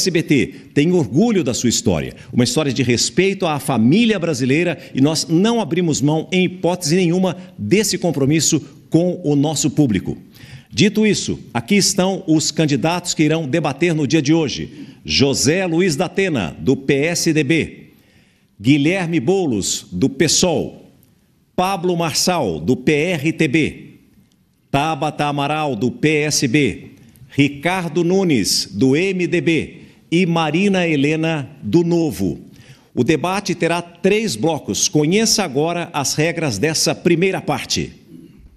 SBT tem orgulho da sua história, uma história de respeito à família brasileira, e nós não abrimos mão, em hipótese nenhuma, desse compromisso com o nosso público. Dito isso, aqui estão os candidatos que irão debater no dia de hoje. José Luiz da Atena, do PSDB, Guilherme Boulos, do PSOL, Pablo Marçal, do PRTB, Tabata Amaral, do PSB, Ricardo Nunes, do MDB e Marina Helena, do Novo. O debate terá 3 blocos. Conheça agora as regras dessa primeira parte.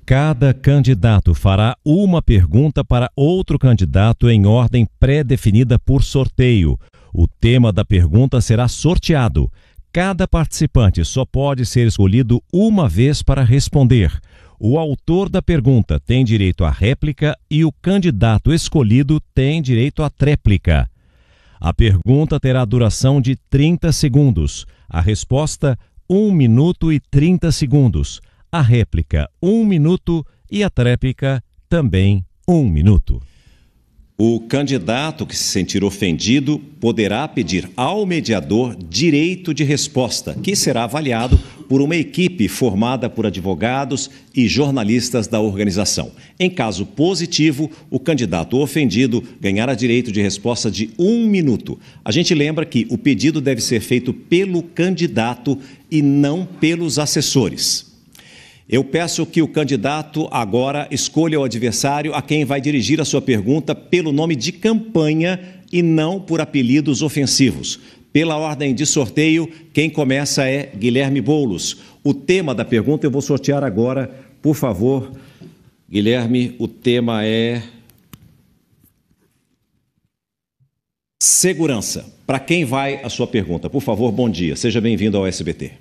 Cada candidato fará uma pergunta para outro candidato em ordem pré-definida por sorteio. O tema da pergunta será sorteado. Cada participante só pode ser escolhido uma vez para responder. O autor da pergunta tem direito à réplica e o candidato escolhido tem direito à tréplica. A pergunta terá duração de 30 segundos. A resposta, 1 minuto e 30 segundos. A réplica, 1 minuto e a tréplica, também 1 minuto. O candidato que se sentir ofendido poderá pedir ao mediador direito de resposta, que será avaliado por uma equipe formada por advogados e jornalistas da organização. Em caso positivo, o candidato ofendido ganhará direito de resposta de 1 minuto. A gente lembra que o pedido deve ser feito pelo candidato e não pelos assessores. Eu peço que o candidato agora escolha o adversário a quem vai dirigir a sua pergunta pelo nome de campanha e não por apelidos ofensivos. Pela ordem de sorteio, quem começa é Guilherme Boulos. O tema da pergunta eu vou sortear agora, por favor. Guilherme, o tema é segurança. Para quem vai a sua pergunta? Por favor, bom dia. Seja bem-vindo ao SBT.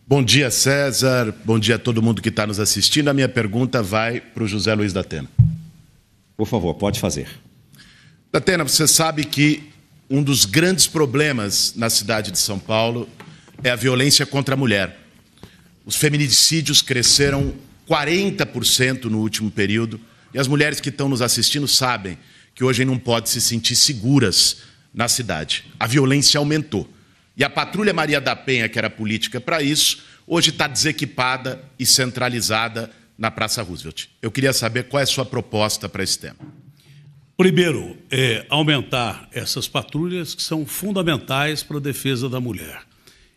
Bom dia, César. Bom dia a todo mundo que está nos assistindo. A minha pergunta vai para o José Luiz da Atena. Por favor, pode fazer. Da Atena, você sabe que um dos grandes problemas na cidade de São Paulo é a violência contra a mulher. Os feminicídios cresceram 40% no último período e as mulheres que estão nos assistindo sabem que hoje não podem se sentir seguras na cidade. A violência aumentou. E a Patrulha Maria da Penha, que era política para isso, hoje está desequipada e centralizada na Praça Roosevelt. Eu queria saber qual é a sua proposta para esse tema. Primeiro, aumentar essas patrulhas que são fundamentais para a defesa da mulher.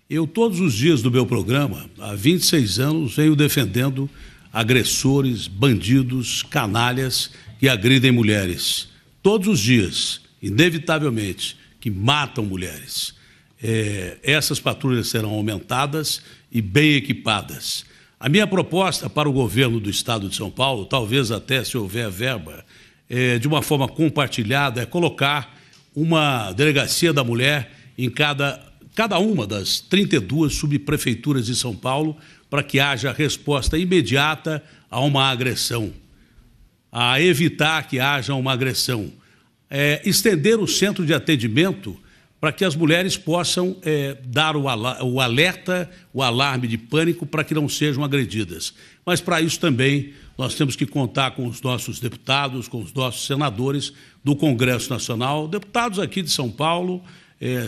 Eu, todos os dias do meu programa, há 26 anos, venho defendendo agressores, bandidos, canalhas que agridem mulheres. Todos os dias, inevitavelmente, que matam mulheres. Essas patrulhas serão aumentadas e bem equipadas. A minha proposta para o governo do Estado de São Paulo, talvez até se houver verba, de uma forma compartilhada, é colocar uma delegacia da mulher em cada uma das 32 subprefeituras de São Paulo, para que haja resposta imediata a uma agressão, a evitar que haja uma agressão. Estender o centro de atendimento para que as mulheres possam dar o alerta, o alarme de pânico para que não sejam agredidas. Mas para isso também nós temos que contar com os nossos deputados, com os nossos senadores do Congresso Nacional, deputados aqui de São Paulo,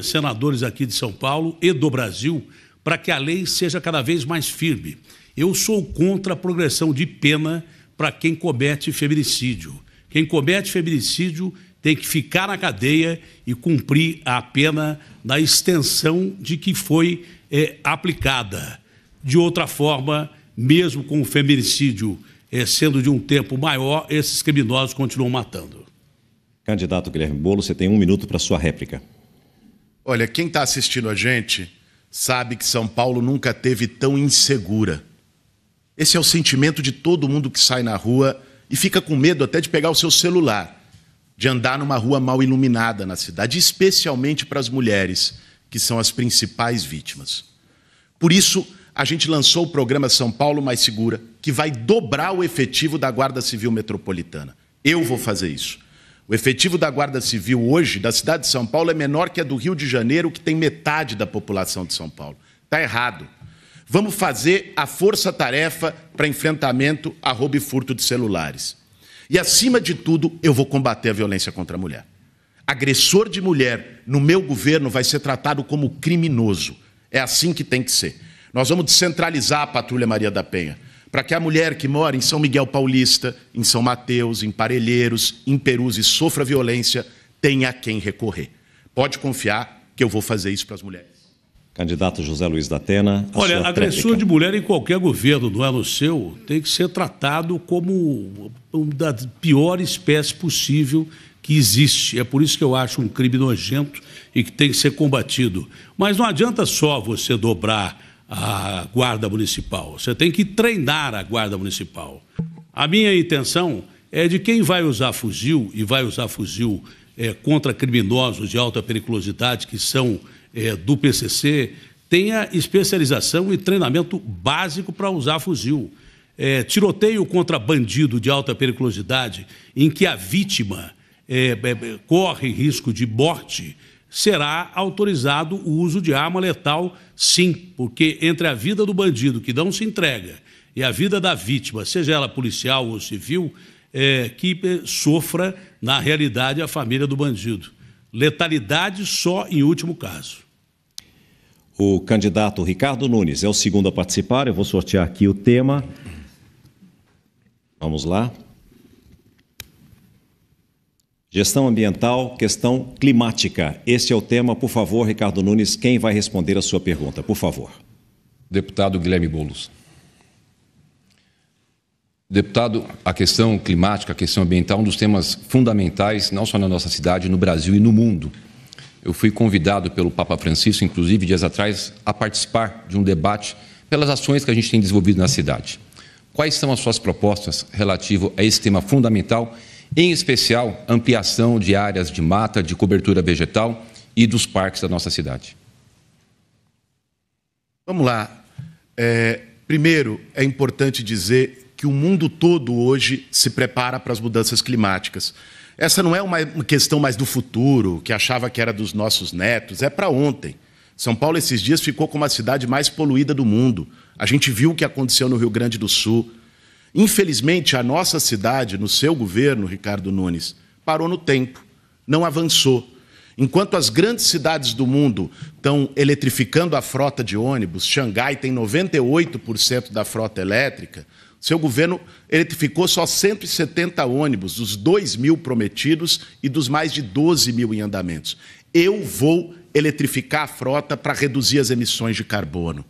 senadores aqui de São Paulo e do Brasil, para que a lei seja cada vez mais firme. Eu sou contra a progressão de pena para quem comete feminicídio. Quem comete feminicídio tem que ficar na cadeia e cumprir a pena na extensão de que foi aplicada. De outra forma, mesmo com o feminicídio sendo de um tempo maior, esses criminosos continuam matando. Candidato Guilherme Boulos, você tem 1 minuto para sua réplica. Olha, quem está assistindo a gente sabe que São Paulo nunca teve tão insegura. Esse é o sentimento de todo mundo que sai na rua e fica com medo até de pegar o seu celular, de andar numa rua mal iluminada na cidade, especialmente para as mulheres, que são as principais vítimas. Por isso, a gente lançou o programa São Paulo Mais Segura, que vai dobrar o efetivo da Guarda Civil Metropolitana. Eu vou fazer isso. O efetivo da Guarda Civil hoje, da cidade de São Paulo, é menor que a do Rio de Janeiro, que tem metade da população de São Paulo. Está errado. Vamos fazer a força-tarefa para enfrentamento a roubo e furto de celulares. E, acima de tudo, eu vou combater a violência contra a mulher. Agressor de mulher no meu governo vai ser tratado como criminoso. É assim que tem que ser. Nós vamos descentralizar a Patrulha Maria da Penha, para que a mulher que mora em São Miguel Paulista, em São Mateus, em Parelheiros, em Perus e sofra violência, tenha a quem recorrer. Pode confiar que eu vou fazer isso para as mulheres. Candidato José Luiz da Atena. Olha, agressor de mulher em qualquer governo, não é no seu, tem que ser tratado como uma da pior espécie possível que existe. É por isso que eu acho um crime nojento e que tem que ser combatido. Mas não adianta só você dobrar a guarda municipal, você tem que treinar a guarda municipal. A minha intenção é de quem vai usar fuzil, e vai usar fuzil contra criminosos de alta periculosidade, que são do PCC, tenha especialização e treinamento básico para usar fuzil. Tiroteio contra bandido de alta periculosidade, em que a vítima corre risco de morte, será autorizado o uso de arma letal, sim, porque entre a vida do bandido que não se entrega e a vida da vítima, seja ela policial ou civil, que sofra, na realidade, a família do bandido. Letalidade só em último caso. O candidato Ricardo Nunes é o segundo a participar. Eu vou sortear aqui o tema. Vamos lá. Gestão ambiental, questão climática. Este é o tema. Por favor, Ricardo Nunes, quem vai responder a sua pergunta? Por favor. Deputado Guilherme Boulos. Deputado, a questão climática, a questão ambiental é um dos temas fundamentais, não só na nossa cidade, no Brasil e no mundo. Eu fui convidado pelo Papa Francisco, inclusive, dias atrás, a participar de um debate pelas ações que a gente tem desenvolvido na cidade. Quais são as suas propostas relativas a esse tema fundamental, em especial, ampliação de áreas de mata, de cobertura vegetal e dos parques da nossa cidade? Vamos lá. Primeiro, é importante dizer que o mundo todo hoje se prepara para as mudanças climáticas. Essa não é uma questão mais do futuro, que achava que era dos nossos netos, é para ontem. São Paulo, esses dias, ficou como a cidade mais poluída do mundo. A gente viu o que aconteceu no Rio Grande do Sul. Infelizmente, a nossa cidade, no seu governo, Ricardo Nunes, parou no tempo, não avançou. Enquanto as grandes cidades do mundo estão eletrificando a frota de ônibus, Xangai tem 98% da frota elétrica, seu governo eletrificou só 170 ônibus, dos 2.000 prometidos e dos mais de 12.000 em andamentos. Eu vou eletrificar a frota para reduzir as emissões de carbono.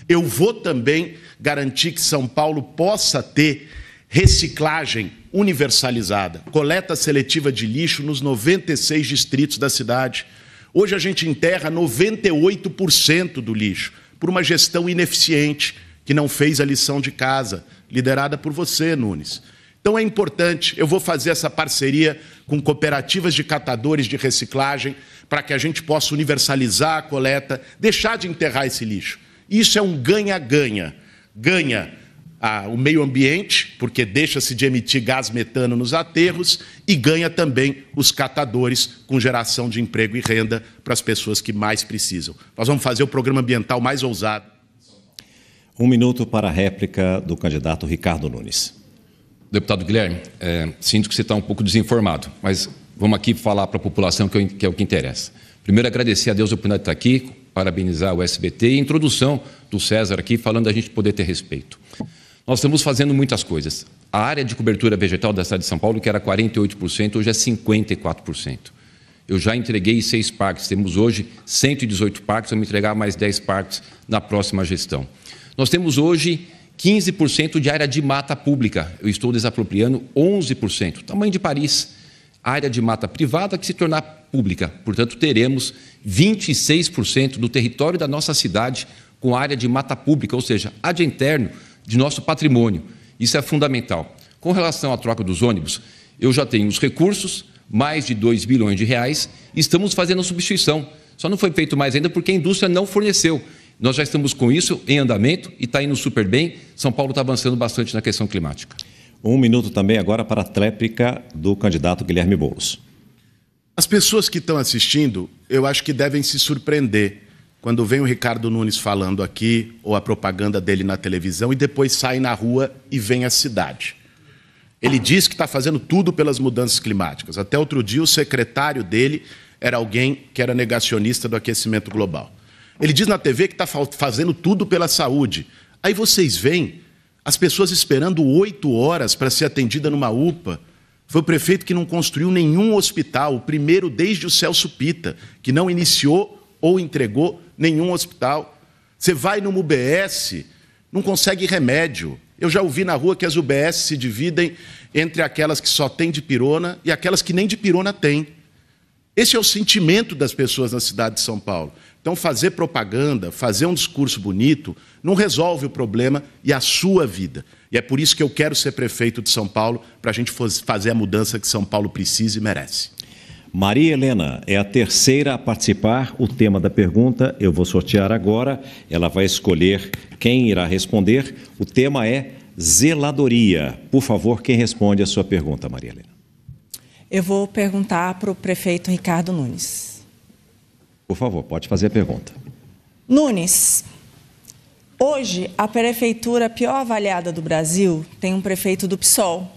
Eu vou também garantir que São Paulo possa ter reciclagem universalizada, coleta seletiva de lixo nos 96 distritos da cidade. Hoje a gente enterra 98% do lixo por uma gestão ineficiente que não fez a lição de casa, liderada por você, Nunes. Então é importante, eu vou fazer essa parceria com cooperativas de catadores de reciclagem para que a gente possa universalizar a coleta, deixar de enterrar esse lixo. Isso é um ganha-ganha. Ganha o meio ambiente, porque deixa-se de emitir gás metano nos aterros, e ganha também os catadores, com geração de emprego e renda para as pessoas que mais precisam. Nós vamos fazer o programa ambiental mais ousado. 1 minuto para a réplica do candidato Ricardo Nunes. Deputado Guilherme, sinto que você está um pouco desinformado, mas vamos aqui falar para a população que é o que interessa. Primeiro, agradecer a Deus a oportunidade de estar aqui, parabenizar o SBT e a introdução do César aqui, falando da gente poder ter respeito. Nós estamos fazendo muitas coisas. A área de cobertura vegetal da cidade de São Paulo, que era 48%, hoje é 54%. Eu já entreguei 6 parques, temos hoje 118 parques, vamos entregar mais 10 parques na próxima gestão. Nós temos hoje 15% de área de mata pública, eu estou desapropriando 11%, tamanho de Paris. Área de mata privada que se tornar pública, portanto teremos 26% do território da nossa cidade com área de mata pública, ou seja, ad interno de nosso patrimônio. Isso é fundamental. Com relação à troca dos ônibus, eu já tenho os recursos, mais de 2 bilhões de reais, e estamos fazendo a substituição. Só não foi feito mais ainda porque a indústria não forneceu. Nós já estamos com isso em andamento e está indo super bem. São Paulo está avançando bastante na questão climática. 1 minuto também agora para a tréplica do candidato Guilherme Boulos. As pessoas que estão assistindo, eu acho que devem se surpreender quando vem o Ricardo Nunes falando aqui, ou a propaganda dele na televisão, e depois sai na rua e vem à cidade. Ele diz que está fazendo tudo pelas mudanças climáticas. Até outro dia, o secretário dele era alguém que era negacionista do aquecimento global. Ele diz na TV que está fazendo tudo pela saúde. Aí vocês veem as pessoas esperando 8 horas para ser atendida numa UPA. Foi o prefeito que não construiu nenhum hospital, o primeiro desde o Celso Pitta, que não iniciou ou entregou nenhum hospital. Você vai numa UBS, não consegue remédio. Eu já ouvi na rua que as UBS se dividem entre aquelas que só têm dipirona e aquelas que nem dipirona têm. Esse é o sentimento das pessoas na cidade de São Paulo. Então, fazer propaganda, fazer um discurso bonito, não resolve o problema e a sua vida. E é por isso que eu quero ser prefeito de São Paulo, para a gente fazer a mudança que São Paulo precisa e merece. Maria Helena é a terceira a participar. O tema da pergunta eu vou sortear agora. Ela vai escolher quem irá responder. O tema é zeladoria. Por favor, quem responde a sua pergunta, Maria Helena? Eu vou perguntar para o prefeito Ricardo Nunes. Por favor, pode fazer a pergunta. Nunes, hoje a prefeitura pior avaliada do Brasil tem um prefeito do PSOL,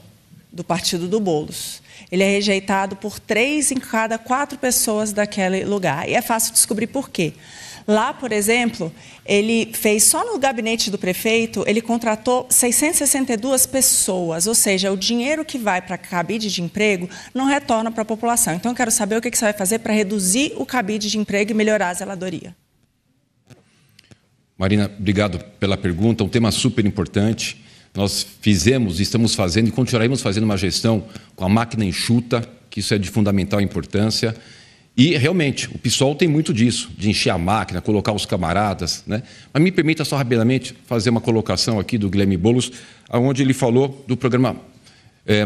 do partido do Boulos. Ele é rejeitado por 3 em cada 4 pessoas daquele lugar. E é fácil descobrir por quê. Lá, por exemplo, ele fez, só no gabinete do prefeito, ele contratou 662 pessoas, ou seja, o dinheiro que vai para cabide de emprego não retorna para a população. Então, eu quero saber o que você vai fazer para reduzir o cabide de emprego e melhorar a zeladoria. Marina, obrigado pela pergunta, um tema super importante. Nós fizemos, estamos fazendo e continuaremos fazendo uma gestão com a máquina enxuta, que isso é de fundamental importância. E, realmente, o PSOL tem muito disso, de encher a máquina, colocar os camaradas, né? Mas me permita só rapidamente fazer uma colocação aqui do Guilherme Boulos, onde ele falou do programa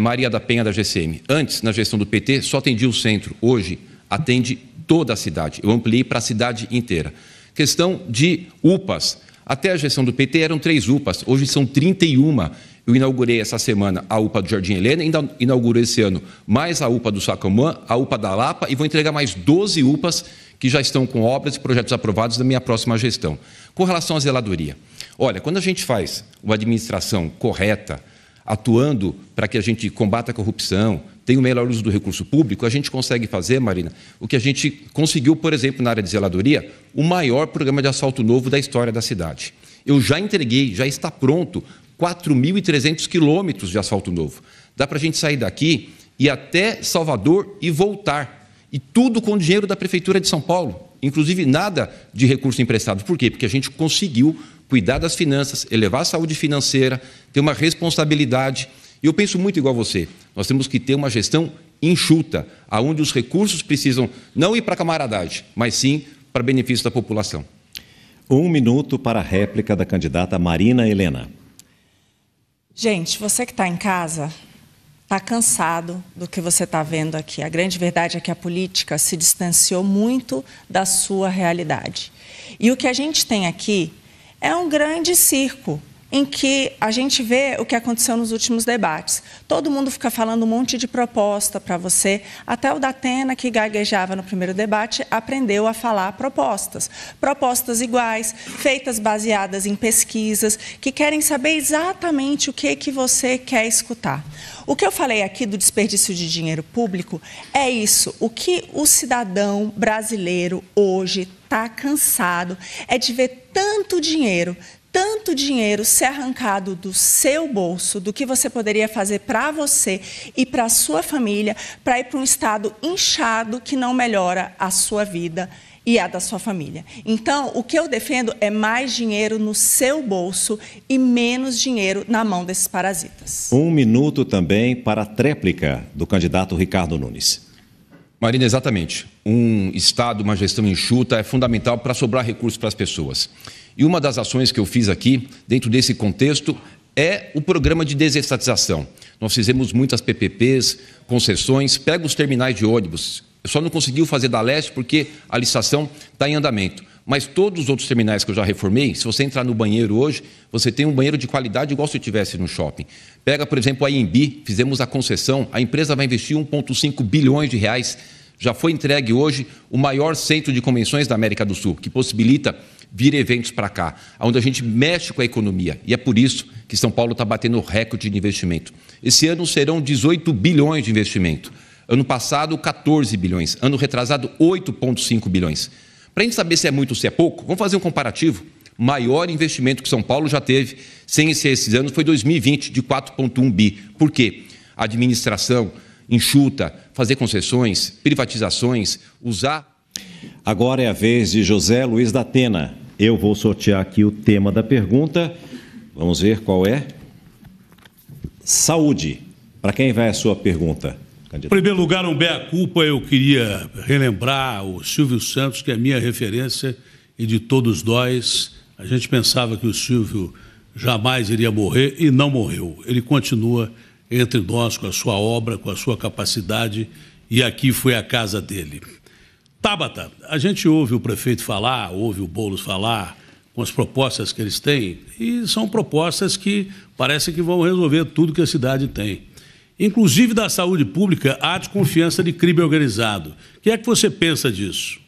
Maria da Penha da GCM. Antes, na gestão do PT, só atendia o centro. Hoje, atende toda a cidade. Eu ampliei para a cidade inteira. Questão de UPAs. Até a gestão do PT eram 3 UPAs, hoje são 31. Eu inaugurei essa semana a UPA do Jardim Helena, ainda inaugurei esse ano mais a UPA do Sacomã, a UPA da Lapa e vou entregar mais 12 UPAs que já estão com obras e projetos aprovados na minha próxima gestão. Com relação à zeladoria, olha, quando a gente faz uma administração correta, atuando para que a gente combata a corrupção, tenha o melhor uso do recurso público, a gente consegue fazer, Marina, o que a gente conseguiu, por exemplo, na área de zeladoria, o maior programa de asfalto novo da história da cidade. Eu já entreguei, já está pronto, 4.300 quilômetros de asfalto novo. Dá para a gente sair daqui e até Salvador e voltar. E tudo com dinheiro da Prefeitura de São Paulo. Inclusive nada de recurso emprestado. Por quê? Porque a gente conseguiu cuidar das finanças, elevar a saúde financeira, ter uma responsabilidade. E eu penso muito igual a você. Nós temos que ter uma gestão enxuta, onde os recursos precisam não ir para a camaradagem, mas sim para benefício da população. 1 minuto para a réplica da candidata Marina Helena. Gente, você que está em casa está cansado do que você está vendo aqui. A grande verdade é que a política se distanciou muito da sua realidade. E o que a gente tem aqui é um grande circo, em que a gente vê o que aconteceu nos últimos debates. Todo mundo fica falando um monte de proposta para você. Até o Datena, que gaguejava no primeiro debate, aprendeu a falar propostas. Propostas iguais, feitas baseadas em pesquisas, que querem saber exatamente o que você quer escutar. O que eu falei aqui do desperdício de dinheiro público é isso. O que o cidadão brasileiro hoje está cansado é de ver tanto dinheiro ser arrancado do seu bolso, do que você poderia fazer para você e para a sua família, para ir para um estado inchado que não melhora a sua vida e a da sua família. Então, o que eu defendo é mais dinheiro no seu bolso e menos dinheiro na mão desses parasitas. 1 minuto também para a tréplica do candidato Ricardo Nunes. Marina, exatamente. Um Estado, uma gestão enxuta é fundamental para sobrar recursos para as pessoas. E uma das ações que eu fiz aqui, dentro desse contexto, é o programa de desestatização. Nós fizemos muitas PPPs, concessões, pega os terminais de ônibus. Eu só não consegui fazer da Leste porque a licitação está em andamento. Mas todos os outros terminais que eu já reformei, se você entrar no banheiro hoje, você tem um banheiro de qualidade igual se estivesse no shopping. Pega, por exemplo, a INB, fizemos a concessão, a empresa vai investir 1,5 bilhões de reais. Já foi entregue hoje o maior centro de convenções da América do Sul, que possibilita vir eventos para cá, onde a gente mexe com a economia. E é por isso que São Paulo está batendo recorde de investimento. Esse ano serão 18 bilhões de investimento. Ano passado, 14 bilhões. Ano retrasado, 8,5 bilhões. Para a gente saber se é muito ou se é pouco, vamos fazer um comparativo. O maior investimento que São Paulo já teve, sem esses anos, foi 2020, de 4,1 bi. Por quê? A administração enxuta, fazer concessões, privatizações, usar... Agora é a vez de José Luiz da Atena. Eu vou sortear aqui o tema da pergunta. Vamos ver qual é. Saúde. Para quem vai a sua pergunta? Em primeiro lugar, um meia-culpa, eu queria relembrar o Silvio Santos, que é a minha referência e de todos nós. A gente pensava que o Silvio jamais iria morrer e não morreu. Ele continua entre nós com a sua obra, com a sua capacidade, e aqui foi a casa dele. Tabata, a gente ouve o prefeito falar, ouve o Boulos falar, com as propostas que eles têm, e são propostas que parece que vão resolver tudo que a cidade tem. Inclusive da saúde pública, há desconfiança de crime organizado. O que é que você pensa disso?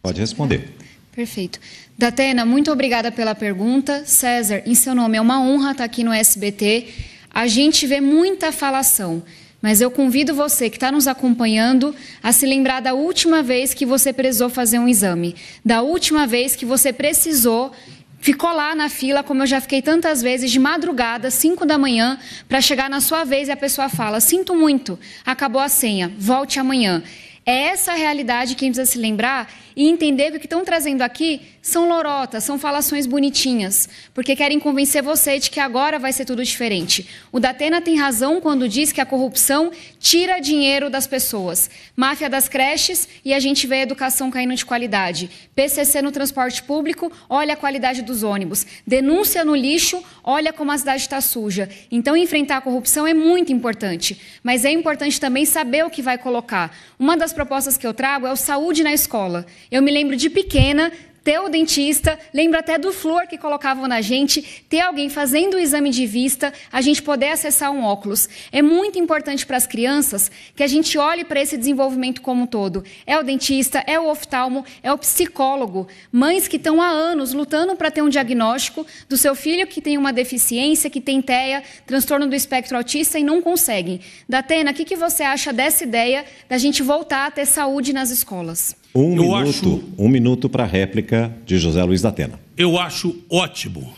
Pode responder. Perfeito. Datena, muito obrigada pela pergunta. César, em seu nome, é uma honra estar aqui no SBT. A gente vê muita falação, mas eu convido você que está nos acompanhando a se lembrar da última vez que você precisou fazer um exame, da última vez que você precisou, ficou lá na fila, como eu já fiquei tantas vezes, de madrugada, 5 da manhã, para chegar na sua vez e a pessoa fala, sinto muito, acabou a senha, volte amanhã. É essa a realidade que a gente precisa se lembrar e entender que o que estão trazendo aqui são lorotas, são falações bonitinhas, porque querem convencer você de que agora vai ser tudo diferente. O Datena tem razão quando diz que a corrupção tira dinheiro das pessoas. Máfia das creches e a gente vê a educação caindo de qualidade. PCC no transporte público, olha a qualidade dos ônibus. Denúncia no lixo, olha como a cidade está suja. Então, enfrentar a corrupção é muito importante, mas é importante também saber o que vai colocar. Uma das propostas que eu trago é o saúde na escola. Eu me lembro de pequena, ter o dentista, lembro até do flúor que colocavam na gente, ter alguém fazendo o exame de vista, a gente poder acessar um óculos. É muito importante para as crianças que a gente olhe para esse desenvolvimento como um todo. É o dentista, é o oftalmo, é o psicólogo. Mães que estão há anos lutando para ter um diagnóstico do seu filho que tem uma deficiência, que tem TEA, transtorno do espectro autista e não conseguem. Datena, o que você acha dessa ideia da gente voltar a ter saúde nas escolas? Um minuto para a réplica de José Luiz da Atena. Eu acho ótimo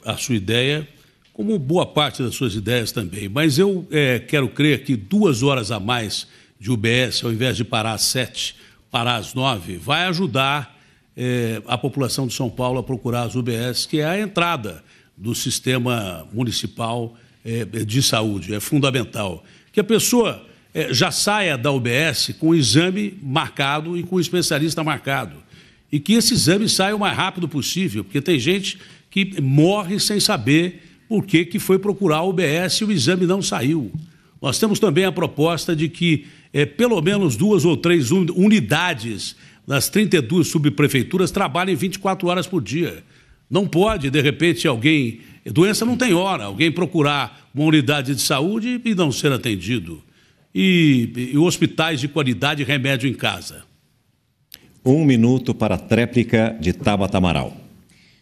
a sua ideia, como boa parte das suas ideias também. Mas eu quero crer que 2 horas a mais de UBS, ao invés de parar às 7, parar às 9, vai ajudar a população de São Paulo a procurar as UBS, que é a entrada do sistema municipal de saúde. É fundamental que a pessoa já saia da UBS com o exame marcado e com o especialista marcado. E que esse exame saia o mais rápido possível, porque tem gente que morre sem saber por que foi procurar a UBS e o exame não saiu. Nós temos também a proposta de que pelo menos 2 ou 3 unidades das 32 subprefeituras trabalhem 24 horas por dia. Não pode, de repente, alguém... Doença não tem hora, alguém procurar uma unidade de saúde e não ser atendido. E hospitais de qualidade e remédio em casa. 1 minuto para a tréplica de Tabata Amaral.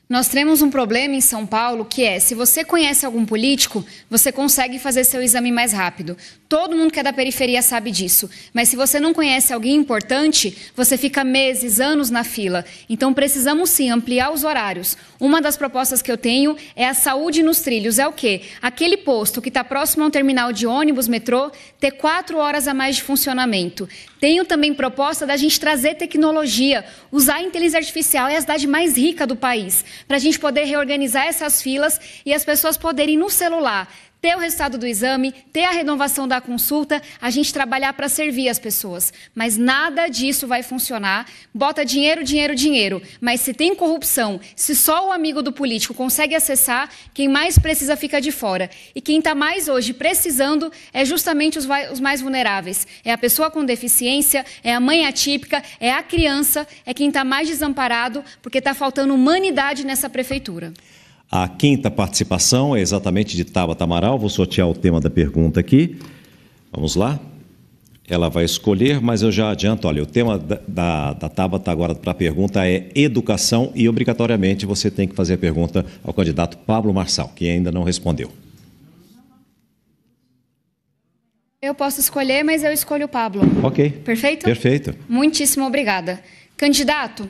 Nós temos um problema em São Paulo que é, se você conhece algum político, você consegue fazer seu exame mais rápido. Todo mundo que é da periferia sabe disso. Mas se você não conhece alguém importante, você fica meses, anos na fila. Então precisamos sim ampliar os horários. Uma das propostas que eu tenho é a saúde nos trilhos. É o quê? Aquele posto que está próximo a um terminal de ônibus, metrô, ter 4 horas a mais de funcionamento. Tenho também proposta da gente trazer tecnologia, usar a inteligência artificial, é a cidade mais rica do país, para a gente poder reorganizar essas filas e as pessoas poderem no celular ter o resultado do exame, ter a renovação da consulta, a gente trabalhar para servir as pessoas. Mas nada disso vai funcionar. Bota dinheiro, dinheiro, dinheiro. Mas se tem corrupção, se só o amigo do político consegue acessar, quem mais precisa fica de fora. E quem está mais hoje precisando é justamente os mais vulneráveis. É a pessoa com deficiência, é a mãe atípica, é a criança, é quem está mais desamparado, porque está faltando humanidade nessa prefeitura. A 5ª participação é exatamente de Tabata Amaral. Vou sortear o tema da pergunta aqui. Vamos lá. Ela vai escolher, mas eu já adianto, olha, o tema da Tabata agora para a pergunta é educação e obrigatoriamente você tem que fazer a pergunta ao candidato Pablo Marçal, que ainda não respondeu. Eu posso escolher, mas eu escolho o Pablo. Ok. Perfeito? Perfeito. Muitíssimo obrigada. Candidato,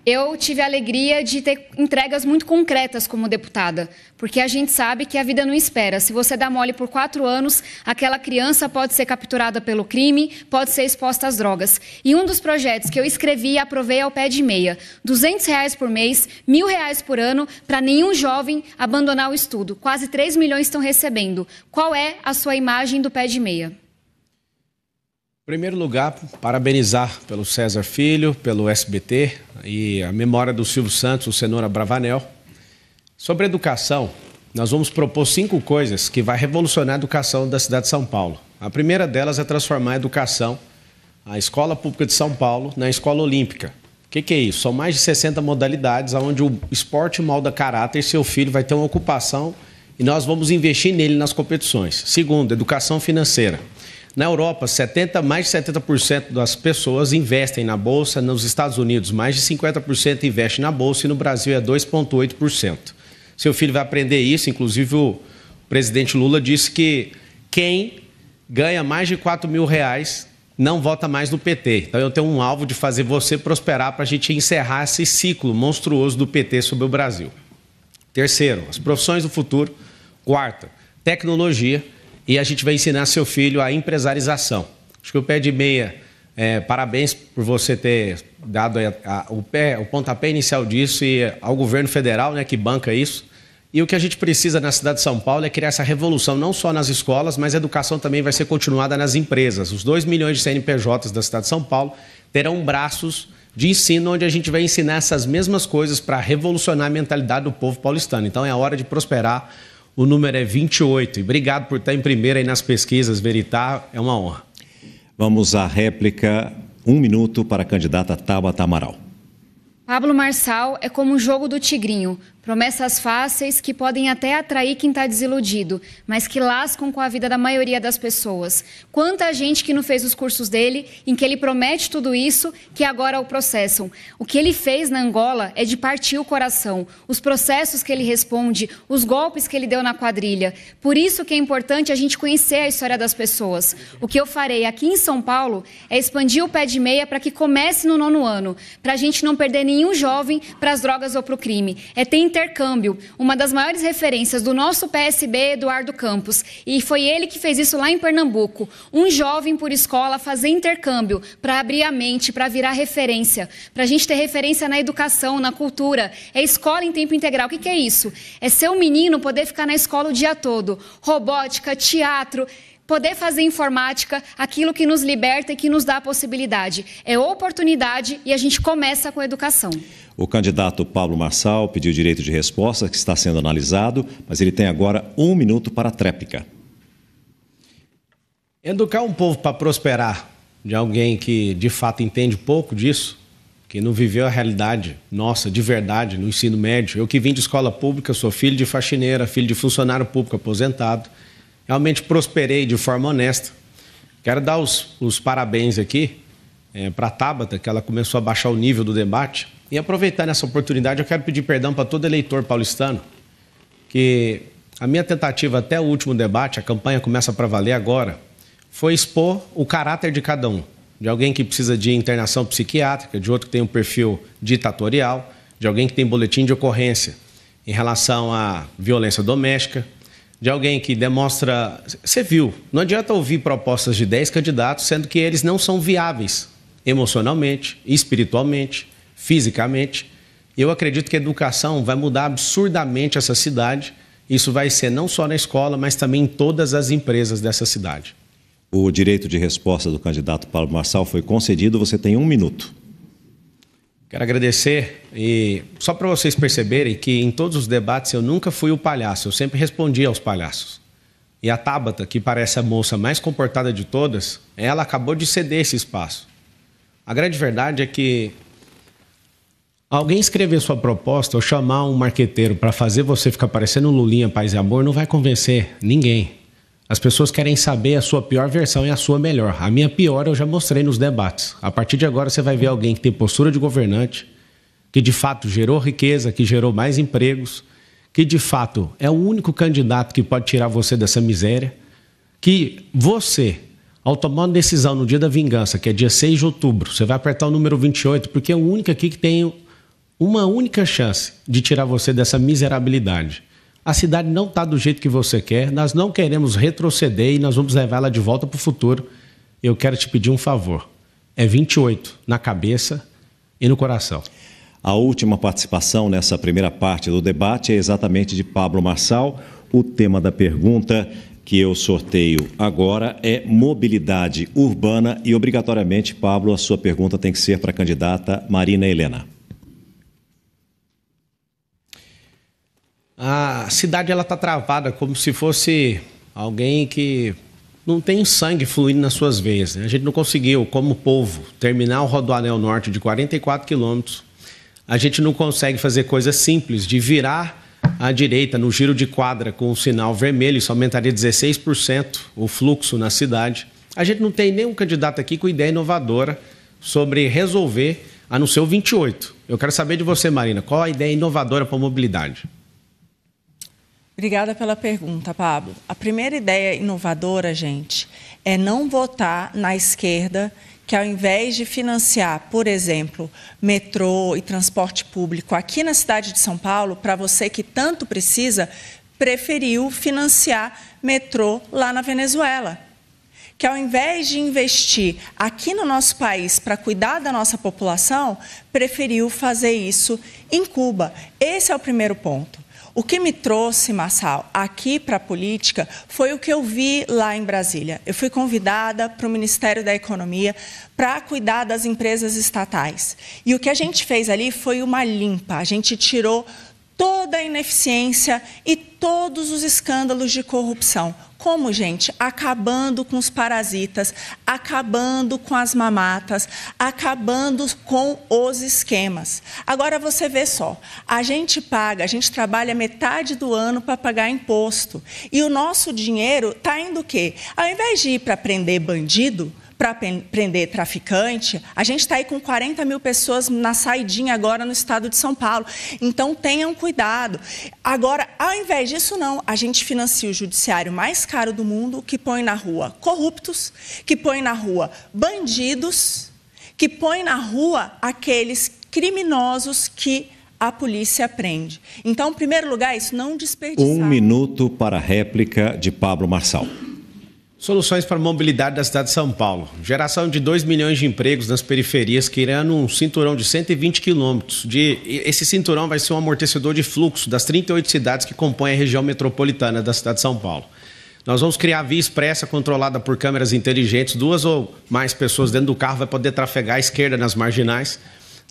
eu tive a alegria de ter entregas muito concretas como deputada, porque a gente sabe que a vida não espera. Se você dá mole por 4 anos, aquela criança pode ser capturada pelo crime, pode ser exposta às drogas. E um dos projetos que eu escrevi e aprovei é o Pé de Meia. R$200 por mês, R$1.000 por ano, para nenhum jovem abandonar o estudo. Quase 3 milhões estão recebendo. Qual é a sua imagem do Pé de Meia? Em primeiro lugar, parabenizar pelo César Filho, pelo SBT e a memória do Silvio Santos, o Cenoura Bravanel. Sobre educação, nós vamos propor 5 coisas que vai revolucionar a educação da cidade de São Paulo. A primeira delas é transformar a educação, a Escola Pública de São Paulo, na Escola Olímpica. O que é isso? São mais de 60 modalidades onde o esporte molda caráter e seu filho vai ter uma ocupação e nós vamos investir nele nas competições. Segundo, educação financeira. Na Europa, mais de 70% das pessoas investem na Bolsa. Nos Estados Unidos, mais de 50% investem na Bolsa e no Brasil é 2,8%. Seu filho vai aprender isso, inclusive o presidente Lula disse que quem ganha mais de R$4.000 não vota mais no PT. Então eu tenho um alvo de fazer você prosperar para a gente encerrar esse ciclo monstruoso do PT sobre o Brasil. Terceiro, as profissões do futuro. Quarta, tecnologia. E a gente vai ensinar seu filho a empresarização. Acho que o Pé de Meia, parabéns por você ter dado o pontapé inicial disso e ao governo federal, né, que banca isso. E o que a gente precisa na cidade de São Paulo é criar essa revolução, não só nas escolas, mas a educação também vai ser continuada nas empresas. Os 2 milhões de CNPJs da cidade de São Paulo terão braços de ensino onde a gente vai ensinar essas mesmas coisas para revolucionar a mentalidade do povo paulistano. Então é a hora de prosperar. O número é 28. E obrigado por estar em primeira aí nas pesquisas, Veritá. É uma honra. Vamos à réplica. 1 minuto para a candidata Tabata Amaral. Pablo Marçal é como o jogo do tigrinho. Promessas fáceis que podem até atrair quem está desiludido, mas que lascam com a vida da maioria das pessoas. Quanta gente que não fez os cursos dele, em que ele promete tudo isso, que agora o processam. O que ele fez na Angola é de partir o coração. Os processos que ele responde, os golpes que ele deu na quadrilha. Por isso que é importante a gente conhecer a história das pessoas. O que eu farei aqui em São Paulo é expandir o Pé de Meia para que comece no 9º ano, para a gente não perder nenhum jovem para as drogas ou para o crime. É ter intercâmbio. Uma das maiores referências do nosso PSB é Eduardo Campos. E foi ele que fez isso lá em Pernambuco. Um jovem por escola fazer intercâmbio para abrir a mente, para virar referência. Para a gente ter referência na educação, na cultura. É escola em tempo integral. O que é isso? É ser um menino poder ficar na escola o dia todo. Robótica, teatro, poder fazer informática, aquilo que nos liberta e que nos dá a possibilidade. É oportunidade e a gente começa com a educação. O candidato Pablo Marçal pediu direito de resposta, que está sendo analisado, mas ele tem agora 1 minuto para a tréplica. Educar um povo para prosperar, de alguém que de fato entende pouco disso, que não viveu a realidade nossa, de verdade, no ensino médio. Eu que vim de escola pública, sou filho de faxineira, filho de funcionário público aposentado, realmente prosperei de forma honesta. Quero dar os parabéns aqui para a Tabata, que ela começou a baixar o nível do debate. E aproveitar essa oportunidade, eu quero pedir perdão para todo eleitor paulistano, que a minha tentativa até o último debate, a campanha começa para valer agora, foi expor o caráter de cada um. De alguém que precisa de internação psiquiátrica, de outro que tem um perfil ditatorial, de alguém que tem boletim de ocorrência em relação à violência doméstica, de alguém que demonstra... Você viu, não adianta ouvir propostas de 10 candidatos, sendo que eles não são viáveis emocionalmente, espiritualmente, fisicamente. Eu acredito que a educação vai mudar absurdamente essa cidade. Isso vai ser não só na escola, mas também em todas as empresas dessa cidade. O direito de resposta do candidato Pablo Marçal foi concedido. Você tem 1 minuto. Quero agradecer e só para vocês perceberem que em todos os debates eu nunca fui o palhaço, eu sempre respondi aos palhaços. E a Tabata, que parece a moça mais comportada de todas, ela acabou de ceder esse espaço. A grande verdade é que alguém escrever sua proposta ou chamar um marqueteiro para fazer você ficar parecendo um Lulinha Paz e Amor não vai convencer ninguém. As pessoas querem saber a sua pior versão e a sua melhor. A minha pior eu já mostrei nos debates. A partir de agora você vai ver alguém que tem postura de governante, que de fato gerou riqueza, que gerou mais empregos, que de fato é o único candidato que pode tirar você dessa miséria, que você, ao tomar uma decisão no dia da vingança, que é dia 6 de outubro, você vai apertar o número 28, porque é o único aqui que tem uma única chance de tirar você dessa miserabilidade. A cidade não está do jeito que você quer, nós não queremos retroceder e nós vamos levar ela de volta para o futuro. Eu quero te pedir um favor, é 28 na cabeça e no coração. A última participação nessa primeira parte do debate é exatamente de Pablo Marçal. O tema da pergunta que eu sorteio agora é mobilidade urbana e, obrigatoriamente, Pablo, a sua pergunta tem que ser para a candidata Marina Helena. A cidade está travada como se fosse alguém que não tem sangue fluindo nas suas veias, né? A gente não conseguiu, como povo, terminar o Rodoanel Norte de 44 quilômetros. A gente não consegue fazer coisas simples de virar à direita no giro de quadra com o sinal vermelho, isso aumentaria 16% o fluxo na cidade. A gente não tem nenhum candidato aqui com ideia inovadora sobre resolver, a não ser o 28. Eu quero saber de você, Marina, qual a ideia inovadora para a mobilidade? Obrigada pela pergunta, Pablo. A primeira ideia inovadora, gente, é não votar na esquerda, que ao invés de financiar, por exemplo, metrô e transporte público aqui na cidade de São Paulo, para você que tanto precisa, preferiu financiar metrô lá na Venezuela. Que ao invés de investir aqui no nosso país para cuidar da nossa população, preferiu fazer isso em Cuba. Esse é o primeiro ponto. O que me trouxe, Marçal, aqui para a política foi o que eu vi lá em Brasília. Eu fui convidada para o Ministério da Economia para cuidar das empresas estatais. E o que a gente fez ali foi uma limpa. A gente tirou toda a ineficiência e todos os escândalos de corrupção. Como, gente? Acabando com os parasitas, acabando com as mamatas, acabando com os esquemas. Agora você vê só, a gente trabalha metade do ano para pagar imposto. E o nosso dinheiro está indo o quê? Ao invés de ir para prender bandido, para prender traficante, a gente está aí com 40 mil pessoas na saidinha agora no estado de São Paulo. Então, tenham cuidado. Agora, ao invés disso, não. A gente financia o judiciário mais caro do mundo, que põe na rua corruptos, que põe na rua bandidos, que põe na rua aqueles criminosos que a polícia prende. Então, em primeiro lugar, isso não desperdiçar. 1 minuto para a réplica de Pablo Marçal. Soluções para a mobilidade da cidade de São Paulo. Geração de 2 milhões de empregos nas periferias, criando um cinturão de 120 quilômetros. Esse cinturão vai ser um amortecedor de fluxo das 38 cidades que compõem a região metropolitana da cidade de São Paulo. Nós vamos criar via expressa controlada por câmeras inteligentes. 2 ou mais pessoas dentro do carro vai poder trafegar à esquerda nas marginais.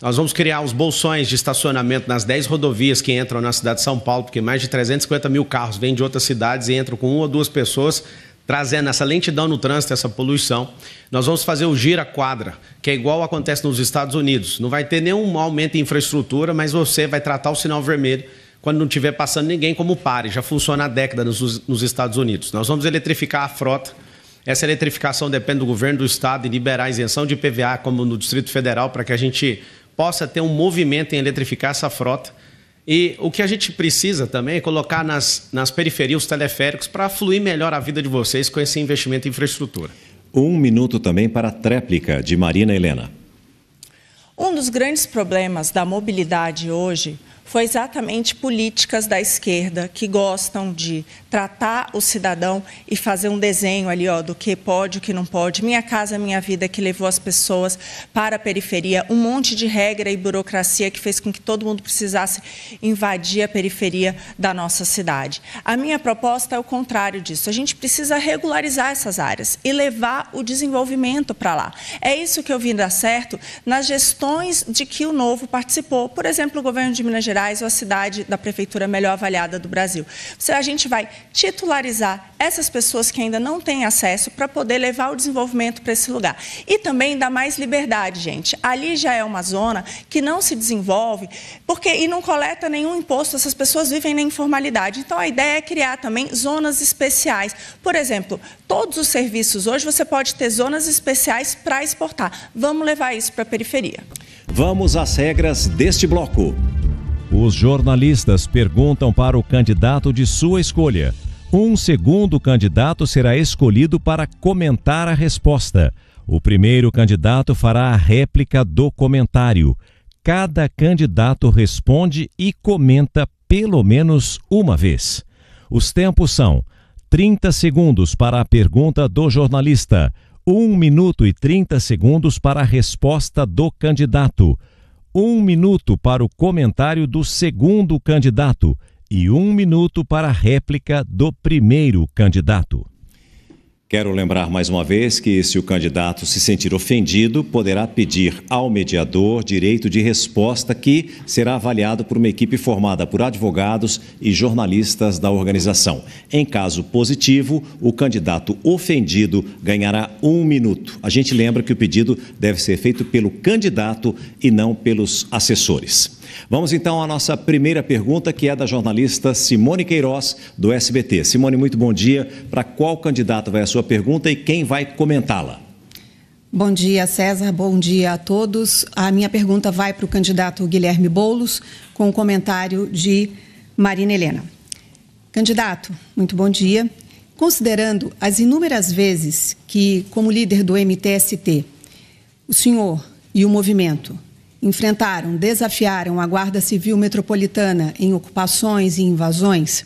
Nós vamos criar os bolsões de estacionamento nas 10 rodovias que entram na cidade de São Paulo, porque mais de 350 mil carros vêm de outras cidades e entram com 1 ou 2 pessoas, trazendo essa lentidão no trânsito, essa poluição. Nós vamos fazer o gira-quadra, que é igual acontece nos Estados Unidos. Não vai ter nenhum aumento em infraestrutura, mas você vai tratar o sinal vermelho quando não estiver passando ninguém como pare. Já funciona há décadas nos Estados Unidos. Nós vamos eletrificar a frota. Essa eletrificação depende do governo do estado e liberar a isenção de IPVA, como no Distrito Federal, para que a gente possa ter um movimento em eletrificar essa frota. E o que a gente precisa também é colocar nas periferias os teleféricos para fluir melhor a vida de vocês com esse investimento em infraestrutura. 1 minuto também para a tréplica de Marina Helena. Um dos grandes problemas da mobilidade hoje foi exatamente políticas da esquerda que gostam de tratar o cidadão e fazer um desenho ali, ó, do que pode, o que não pode. Minha Casa Minha Vida, que levou as pessoas para a periferia, um monte de regra e burocracia que fez com que todo mundo precisasse invadir a periferia da nossa cidade. A minha proposta é o contrário disso. A gente precisa regularizar essas áreas e levar o desenvolvimento para lá. É isso que eu vi dar certo nas gestões de que o Novo participou. Por exemplo, o governo de Minas Gerais Gerais ou a cidade da prefeitura melhor avaliada do Brasil. A gente vai titularizar essas pessoas que ainda não têm acesso para poder levar o desenvolvimento para esse lugar. E também dar mais liberdade, gente. Ali já é uma zona que não se desenvolve e não coleta nenhum imposto, essas pessoas vivem na informalidade. Então, a ideia é criar também zonas especiais. Por exemplo, todos os serviços hoje você pode ter zonas especiais para exportar. Vamos levar isso para a periferia. Vamos às regras deste bloco. Os jornalistas perguntam para o candidato de sua escolha. Um segundo candidato será escolhido para comentar a resposta. O primeiro candidato fará a réplica do comentário. Cada candidato responde e comenta pelo menos uma vez. Os tempos são 30 segundos para a pergunta do jornalista, 1 minuto e 30 segundos para a resposta do candidato, 1 minuto para o comentário do segundo candidato e 1 minuto para a réplica do primeiro candidato. Quero lembrar mais uma vez que, se o candidato se sentir ofendido, poderá pedir ao mediador direito de resposta, que será avaliado por uma equipe formada por advogados e jornalistas da organização. Em caso positivo, o candidato ofendido ganhará 1 minuto. A gente lembra que o pedido deve ser feito pelo candidato e não pelos assessores. Vamos então à nossa primeira pergunta, que é da jornalista Simone Queiroz, do SBT. Simone, muito bom dia. Para qual candidato vai a sua pergunta e quem vai comentá-la? Bom dia, César. Bom dia a todos. A minha pergunta vai para o candidato Guilherme Boulos, com o comentário de Marina Helena. Candidato, muito bom dia. Considerando as inúmeras vezes que, como líder do MTST, o senhor e o movimento desafiaram a Guarda Civil Metropolitana em ocupações e invasões,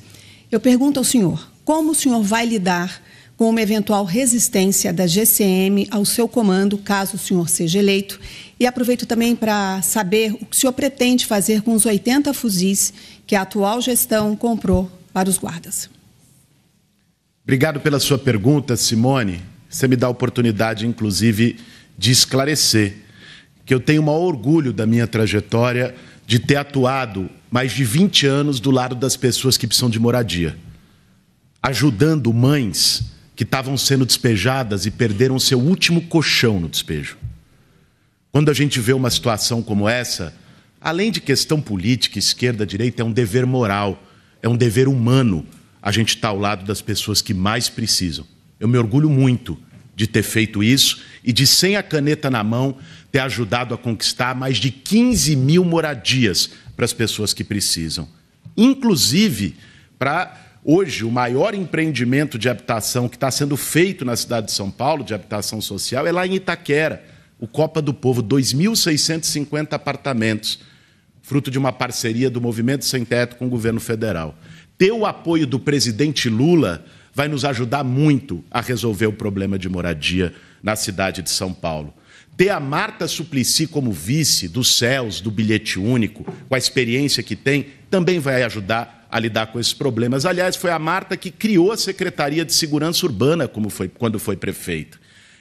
eu pergunto ao senhor, como o senhor vai lidar com uma eventual resistência da GCM ao seu comando, caso o senhor seja eleito? E aproveito também para saber o que o senhor pretende fazer com os 80 fuzis que a atual gestão comprou para os guardas. Obrigado pela sua pergunta, Simone. Você me dá a oportunidade, inclusive, de esclarecer que eu tenho o maior orgulho da minha trajetória de ter atuado mais de 20 anos do lado das pessoas que precisam de moradia, ajudando mães que estavam sendo despejadas e perderam seu último colchão no despejo. Quando a gente vê uma situação como essa, além de questão política, esquerda, direita, é um dever moral, é um dever humano a gente estar ao lado das pessoas que mais precisam. Eu me orgulho muito de ter feito isso e de, sem a caneta na mão, ter ajudado a conquistar mais de 15 mil moradias para as pessoas que precisam. Inclusive, para hoje, o maior empreendimento de habitação que está sendo feito na cidade de São Paulo, de habitação social, é lá em Itaquera, o Copa do Povo, 2.650 apartamentos, fruto de uma parceria do Movimento Sem Teto com o governo federal. Ter o apoio do presidente Lula vai nos ajudar muito a resolver o problema de moradia na cidade de São Paulo. Ter a Marta Suplicy como vice dos CELS, do bilhete único, com a experiência que tem, também vai ajudar a lidar com esses problemas. Aliás, foi a Marta que criou a Secretaria de Segurança Urbana quando foi prefeita.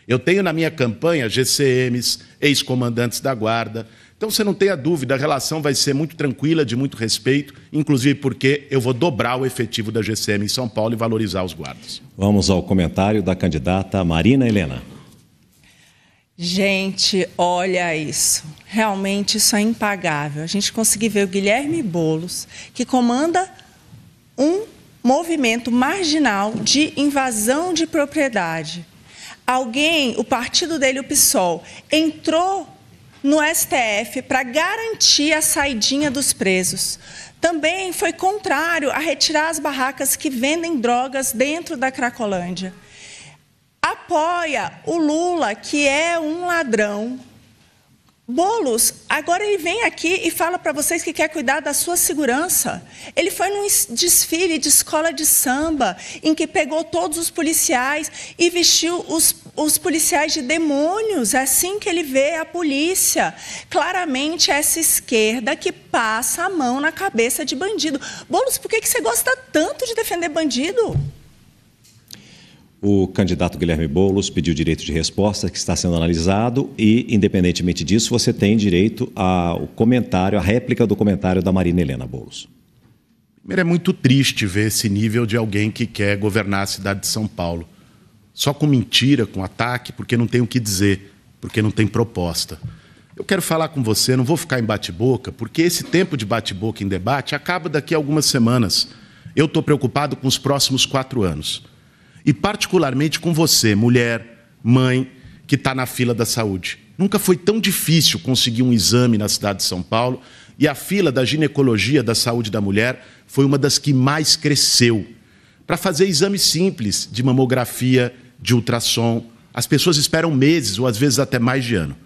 Eu tenho na minha campanha GCMs, ex-comandantes da Guarda. Então, você não tenha dúvida, a relação vai ser muito tranquila, de muito respeito, inclusive porque eu vou dobrar o efetivo da GCM em São Paulo e valorizar os guardas. Vamos ao comentário da candidata Marina Helena. Gente, olha isso. Realmente isso é impagável. A gente conseguir ver o Guilherme Boulos, que comanda um movimento marginal de invasão de propriedade. O partido dele, o PSOL, entrou no STF para garantir a saidinha dos presos. Também foi contrário a retirar as barracas que vendem drogas dentro da Cracolândia. Apoia o Lula, que é um ladrão. Boulos, agora ele vem aqui e fala para vocês que quer cuidar da sua segurança. Ele foi num desfile de escola de samba, em que pegou todos os policiais e vestiu os policiais de demônios. É assim que ele vê a polícia. Claramente, essa esquerda que passa a mão na cabeça de bandido. Boulos, por que você gosta tanto de defender bandido? O candidato Guilherme Boulos pediu direito de resposta, que está sendo analisado, e, independentemente disso, você tem direito ao comentário, à réplica do comentário da Marina Helena Boulos. Primeiro, é muito triste ver esse nível de alguém que quer governar a cidade de São Paulo. Só com mentira, com ataque, porque não tem o que dizer, porque não tem proposta. Eu quero falar com você, não vou ficar em bate-boca, porque esse tempo de bate-boca em debate acaba daqui a algumas semanas. Eu estou preocupado com os próximos 4 anos. E particularmente com você, mulher, mãe, que está na fila da saúde. Nunca foi tão difícil conseguir um exame na cidade de São Paulo, e a fila da ginecologia da saúde da mulher foi uma das que mais cresceu. Para fazer exames simples de mamografia, de ultrassom, as pessoas esperam meses ou às vezes até mais de ano.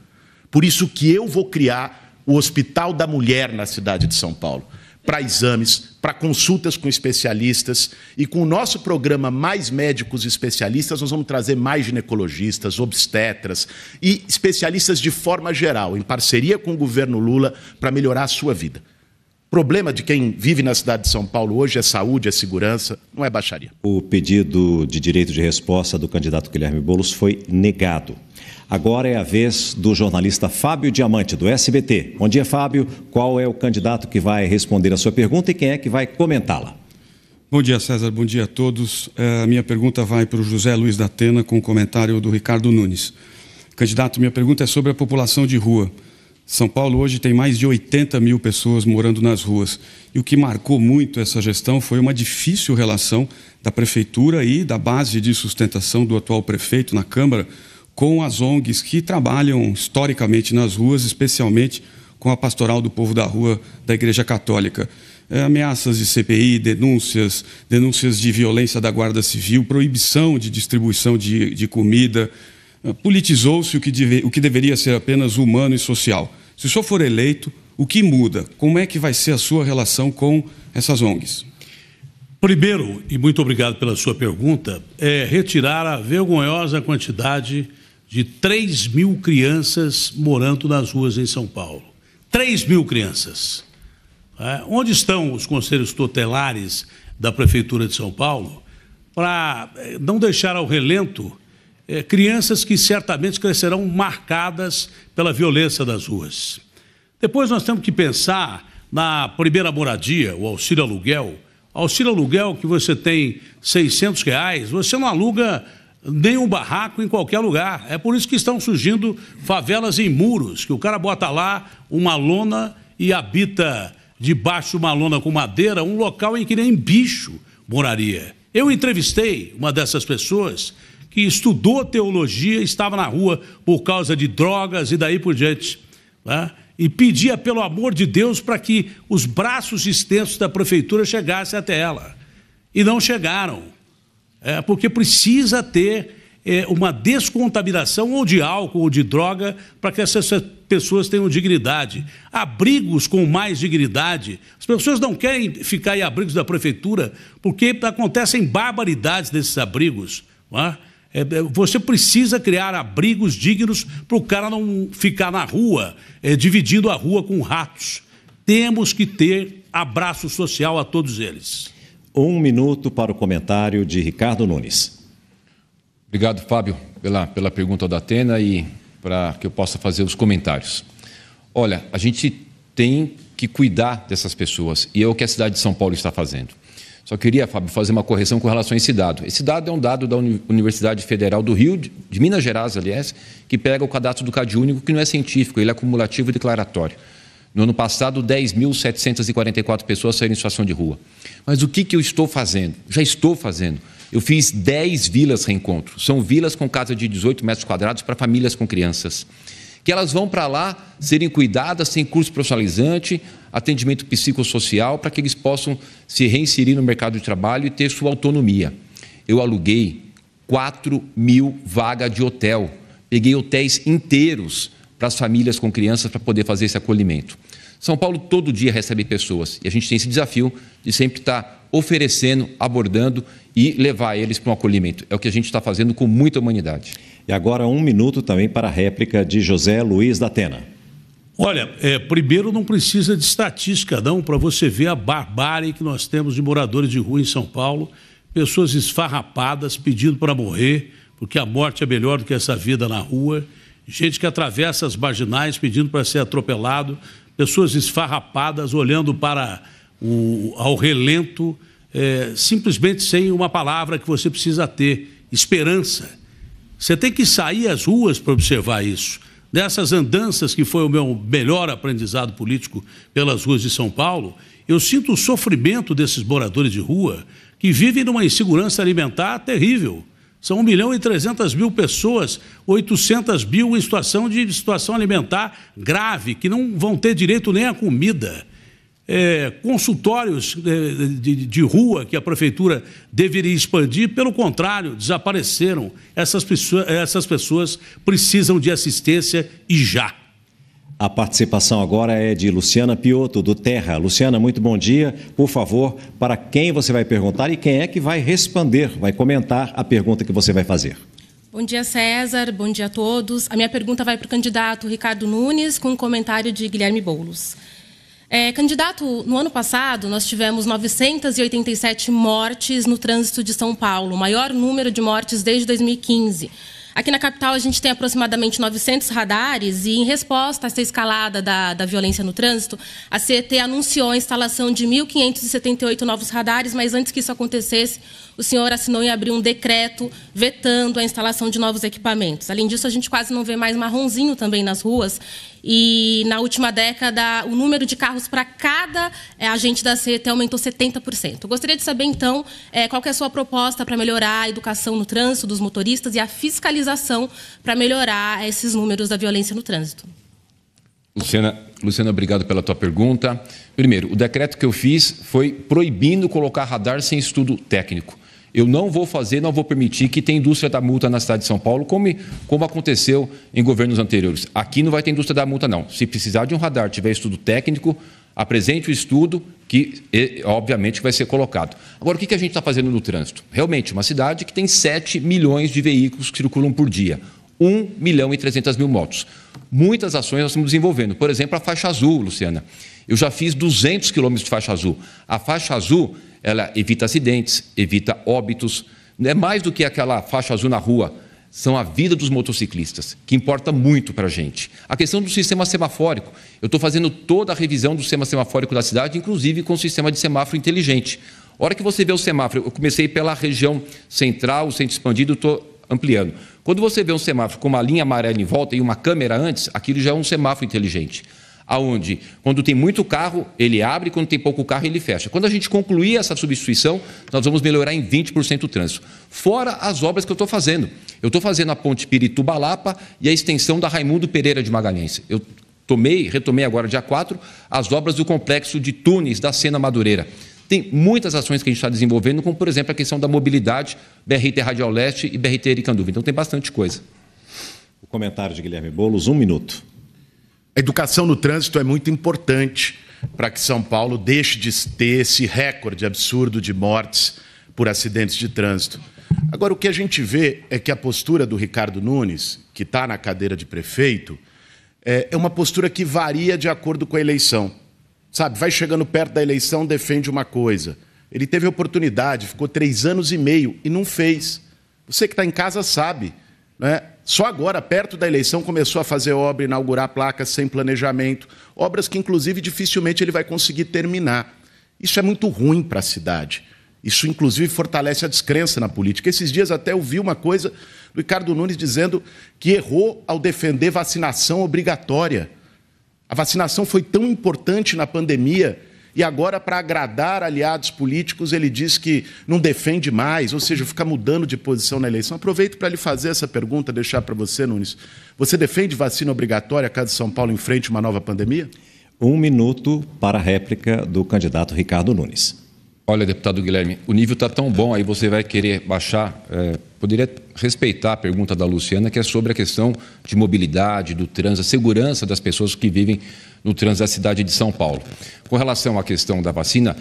Por isso que eu vou criar o Hospital da Mulher na cidade de São Paulo, para exames, para consultas com especialistas, e com o nosso programa Mais Médicos Especialistas, nós vamos trazer mais ginecologistas, obstetras e especialistas de forma geral, em parceria com o governo Lula, para melhorar a sua vida. O problema de quem vive na cidade de São Paulo hoje é saúde, é segurança, não é baixaria. O pedido de direito de resposta do candidato Guilherme Boulos foi negado. Agora é a vez do jornalista Fábio Diamante, do SBT. Bom dia, Fábio. Qual é o candidato que vai responder a sua pergunta e quem é que vai comentá-la? Bom dia, César. Bom dia a todos. A minha pergunta vai para o José Luiz da Atena, com o comentário do Ricardo Nunes. Candidato, minha pergunta é sobre a população de rua. São Paulo hoje tem mais de 80 mil pessoas morando nas ruas. E o que marcou muito essa gestão foi uma difícil relação da Prefeitura e da base de sustentação do atual prefeito na Câmara com as ONGs que trabalham historicamente nas ruas, especialmente com a Pastoral do Povo da Rua da Igreja Católica. Ameaças de CPI, denúncias de violência da Guarda Civil, proibição de distribuição de comida. Politizou-se o que deveria ser apenas humano e social. Se o senhor for eleito, o que muda? Como é que vai ser a sua relação com essas ONGs? Primeiro, e muito obrigado pela sua pergunta, é retirar a vergonhosa quantidade de 3 mil crianças morando nas ruas em São Paulo. 3 mil crianças. Onde estão os conselhos tutelares da Prefeitura de São Paulo para não deixar ao relento crianças que certamente crescerão marcadas pela violência das ruas? Depois nós temos que pensar na primeira moradia, o auxílio aluguel. Auxílio aluguel que você tem R$600, você não aluga nem um barraco em qualquer lugar. É por isso que estão surgindo favelas em muros, que o cara bota lá uma lona e habita debaixo de uma lona com madeira, um local em que nem bicho moraria. Eu entrevistei uma dessas pessoas que estudou teologia, estava na rua por causa de drogas e daí por diante, né? E pedia, pelo amor de Deus, para que os braços extensos da Prefeitura chegassem até ela. E não chegaram. Porque precisa ter uma descontaminação ou de álcool ou de droga para que essas pessoas tenham dignidade. Abrigos com mais dignidade. As pessoas não querem ficar em abrigos da Prefeitura porque acontecem barbaridades nesses abrigos, não é? Você precisa criar abrigos dignos para o cara não ficar na rua, dividindo a rua com ratos. Temos que ter abraço social a todos eles. 1 minuto para o comentário de Ricardo Nunes. Obrigado, Fábio, pela pergunta da Atena e para que eu possa fazer os comentários. Olha, a gente tem que cuidar dessas pessoas e é o que a cidade de São Paulo está fazendo. Só queria, Fábio, fazer uma correção com relação a esse dado. Esse dado é um dado da Universidade Federal do Rio, de Minas Gerais, aliás, que pega o cadastro do CadÚnico, que não é científico, ele é acumulativo e declaratório. No ano passado, 10.744 pessoas saíram em situação de rua. Mas o que eu estou fazendo? Já estou fazendo. Eu fiz 10 vilas reencontro. São vilas com casa de 18 metros quadrados para famílias com crianças. Que elas vão para lá serem cuidadas, sem curso profissionalizante, atendimento psicossocial, para que eles possam se reinserir no mercado de trabalho e ter sua autonomia. Eu aluguei 4 mil vagas de hotel. Peguei hotéis inteiros para as famílias com crianças para poder fazer esse acolhimento. São Paulo todo dia recebe pessoas e a gente tem esse desafio de sempre estar oferecendo, abordando e levar eles para um acolhimento. É o que a gente está fazendo com muita humanidade. E agora 1 minuto também para a réplica de José Luiz da Atena. Olha, primeiro não precisa de estatística não para você ver a barbárie que nós temos de moradores de rua em São Paulo, pessoas esfarrapadas pedindo para morrer, porque a morte é melhor do que essa vida na rua, gente que atravessa as marginais pedindo para ser atropelado, pessoas esfarrapadas olhando para ao relento, simplesmente sem uma palavra que você precisa ter, esperança. Você tem que sair às ruas para observar isso. Dessas andanças, que foi o meu melhor aprendizado político pelas ruas de São Paulo, eu sinto o sofrimento desses moradores de rua que vivem numa insegurança alimentar terrível. São 1.300.000 pessoas, 800 mil em situação alimentar grave, que não vão ter direito nem à comida. Consultórios de rua que a prefeitura deveria expandir, pelo contrário, desapareceram. Essas pessoas precisam de assistência e já. A participação agora é de Luciana Piotto, do Terra. Luciana, muito bom dia. Por favor, para quem você vai perguntar e quem é que vai responder, vai comentar a pergunta que você vai fazer. Bom dia, César. Bom dia a todos. A minha pergunta vai para o candidato Ricardo Nunes, com um comentário de Guilherme Boulos. Candidato, no ano passado, nós tivemos 987 mortes no trânsito de São Paulo, o maior número de mortes desde 2015. Aqui na capital, a gente tem aproximadamente 900 radares e, em resposta a essa escalada da violência no trânsito, a CET anunciou a instalação de 1.578 novos radares, mas antes que isso acontecesse, o senhor assinou em abril um decreto vetando a instalação de novos equipamentos. Além disso, a gente quase não vê mais marronzinho também nas ruas. E, na última década, o número de carros para cada agente da CET aumentou 70%. Eu gostaria de saber, então, qual que é a sua proposta para melhorar a educação no trânsito dos motoristas e a fiscalização para melhorar esses números da violência no trânsito. Luciana, obrigado pela tua pergunta. Primeiro, o decreto que eu fiz foi proibindo colocar radar sem estudo técnico. Eu não vou permitir que tenha indústria da multa na cidade de São Paulo, como aconteceu em governos anteriores. Aqui não vai ter indústria da multa, não. Se precisar de um radar, tiver estudo técnico, apresente o estudo, que obviamente vai ser colocado. Agora, o que a gente está fazendo no trânsito? Realmente, uma cidade que tem 7 milhões de veículos que circulam por dia, 1.300.000 motos. Muitas ações nós estamos desenvolvendo. Por exemplo, a faixa azul, Luciana. Eu já fiz 200 quilômetros de faixa azul. A faixa azul, ela evita acidentes, evita óbitos. Não é mais do que aquela faixa azul na rua. São a vida dos motociclistas, que importa muito para a gente. A questão do sistema semafórico. Eu estou fazendo toda a revisão do sistema semafórico da cidade, inclusive com o sistema de semáforo inteligente. A hora que você vê o semáforo, eu comecei pela região central, o centro expandido, estou ampliando. Quando você vê um semáforo com uma linha amarela em volta e uma câmera antes, aquilo já é um semáforo inteligente. Aonde, quando tem muito carro, ele abre, quando tem pouco carro, ele fecha. Quando a gente concluir essa substituição, nós vamos melhorar em 20% o trânsito. Fora as obras que eu estou fazendo. Eu estou fazendo a ponte Pirituba-Lapa e a extensão da Raimundo Pereira de Magalhães. Eu retomei agora, dia 4, as obras do complexo de túneis da Sena Madureira. Tem muitas ações que a gente está desenvolvendo, como, por exemplo, a questão da mobilidade, BRT Radial Leste e BRT Ericanduva. Então, tem bastante coisa. O comentário de Guilherme Boulos, 1 minuto. A educação no trânsito é muito importante para que São Paulo deixe de ter esse recorde absurdo de mortes por acidentes de trânsito. Agora, o que a gente vê é que a postura do Ricardo Nunes, que está na cadeira de prefeito, é uma postura que varia de acordo com a eleição. Sabe, vai chegando perto da eleição, defende uma coisa. Ele teve oportunidade, ficou 3 anos e meio e não fez. Você que está em casa sabe, né? Só agora, perto da eleição, começou a fazer obra, inaugurar placas sem planejamento, obras que, inclusive, dificilmente ele vai conseguir terminar. Isso é muito ruim para a cidade. Isso, inclusive, fortalece a descrença na política. Esses dias até eu vi uma coisa do Ricardo Nunes dizendo que errou ao defender vacinação obrigatória. A vacinação foi tão importante na pandemia e agora, para agradar aliados políticos, ele diz que não defende mais, ou seja, fica mudando de posição na eleição. Aproveito para lhe fazer essa pergunta, deixar para você, Nunes. Você defende vacina obrigatória caso São Paulo enfrente uma nova pandemia? 1 minuto para a réplica do candidato Ricardo Nunes. Olha, deputado Guilherme, o nível está tão bom, aí você vai querer baixar. Poderia respeitar a pergunta da Luciana, que é sobre a questão de mobilidade, do trânsito, a segurança das pessoas que vivem no trânsito da cidade de São Paulo. Com relação à questão da vacina,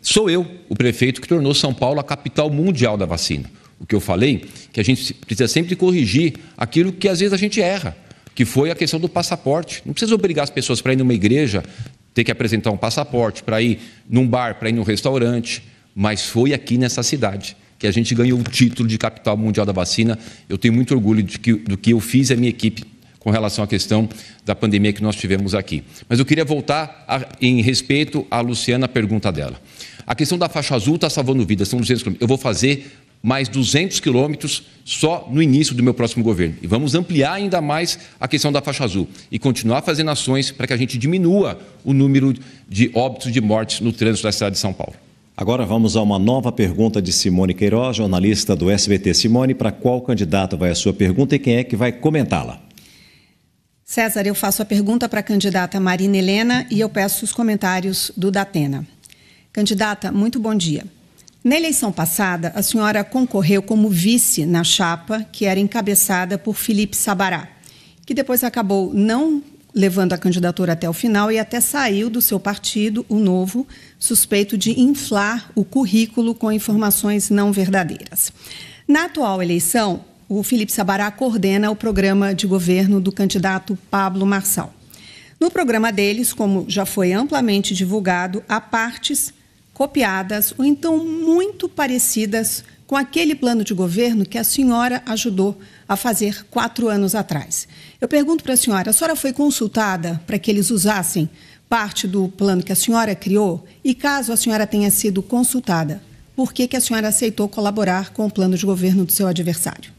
sou eu o prefeito que tornou São Paulo a capital mundial da vacina. O que eu falei, que a gente precisa sempre corrigir aquilo que às vezes a gente erra, que foi a questão do passaporte. Não precisa obrigar as pessoas para ir numa igreja, ter que apresentar um passaporte, para ir num bar, para ir num restaurante. mas foi aqui nessa cidade que a gente ganhou o título de capital mundial da vacina. Eu tenho muito orgulho do que eu fiz e a minha equipe com relação à questão da pandemia que nós tivemos aqui. Mas eu queria voltar em respeito à Luciana, a pergunta dela. A questão da faixa azul está salvando vidas, são 200 quilômetros. Eu vou fazer mais 200 quilômetros só no início do meu próximo governo. E vamos ampliar ainda mais a questão da faixa azul e continuar fazendo ações para que a gente diminua o número de óbitos, de mortes no trânsito da cidade de São Paulo. Agora vamos a uma nova pergunta de Simone Queiroz, jornalista do SBT. Simone, para qual candidato vai a sua pergunta e quem é que vai comentá-la? César, eu faço a pergunta para a candidata Marina Helena e eu peço os comentários do Datena. Candidata, muito bom dia. Na eleição passada, a senhora concorreu como vice na chapa que era encabeçada por Felipe Sabará, que depois acabou não levando a candidatura até o final e até saiu do seu partido, o Novo, suspeito de inflar o currículo com informações não verdadeiras. Na atual eleição, o Felipe Sabará coordena o programa de governo do candidato Pablo Marçal. No programa deles, como já foi amplamente divulgado, há partes copiadas ou então muito parecidas com aquele plano de governo que a senhora ajudou a fazer 4 anos atrás. Eu pergunto para a senhora foi consultada para que eles usassem parte do plano que a senhora criou? E caso a senhora tenha sido consultada, por que a senhora aceitou colaborar com o plano de governo do seu adversário?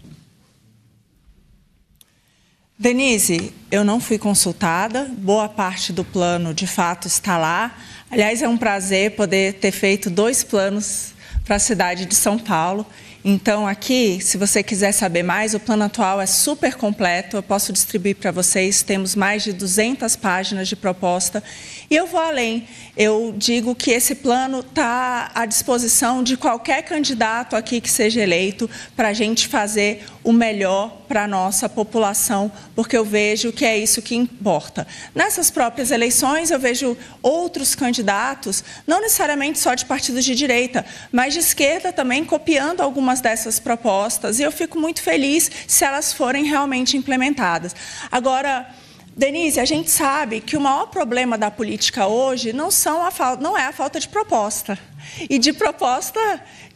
Denise, eu não fui consultada, boa parte do plano de fato está lá. Aliás, é um prazer poder ter feito 2 planos para a cidade de São Paulo. Então, aqui, se você quiser saber mais, o plano atual é super completo, eu posso distribuir para vocês, temos mais de 200 páginas de proposta. E eu vou além, eu digo que esse plano está à disposição de qualquer candidato aqui que seja eleito para a gente fazer o melhor para a nossa população, porque eu vejo que é isso que importa. Nessas próprias eleições, eu vejo outros candidatos, não necessariamente só de partidos de direita, mas de esquerda também, copiando algumas dessas propostas, e eu fico muito feliz se elas forem realmente implementadas. Agora, Denise, a gente sabe que o maior problema da política hoje não é a falta de proposta. E de proposta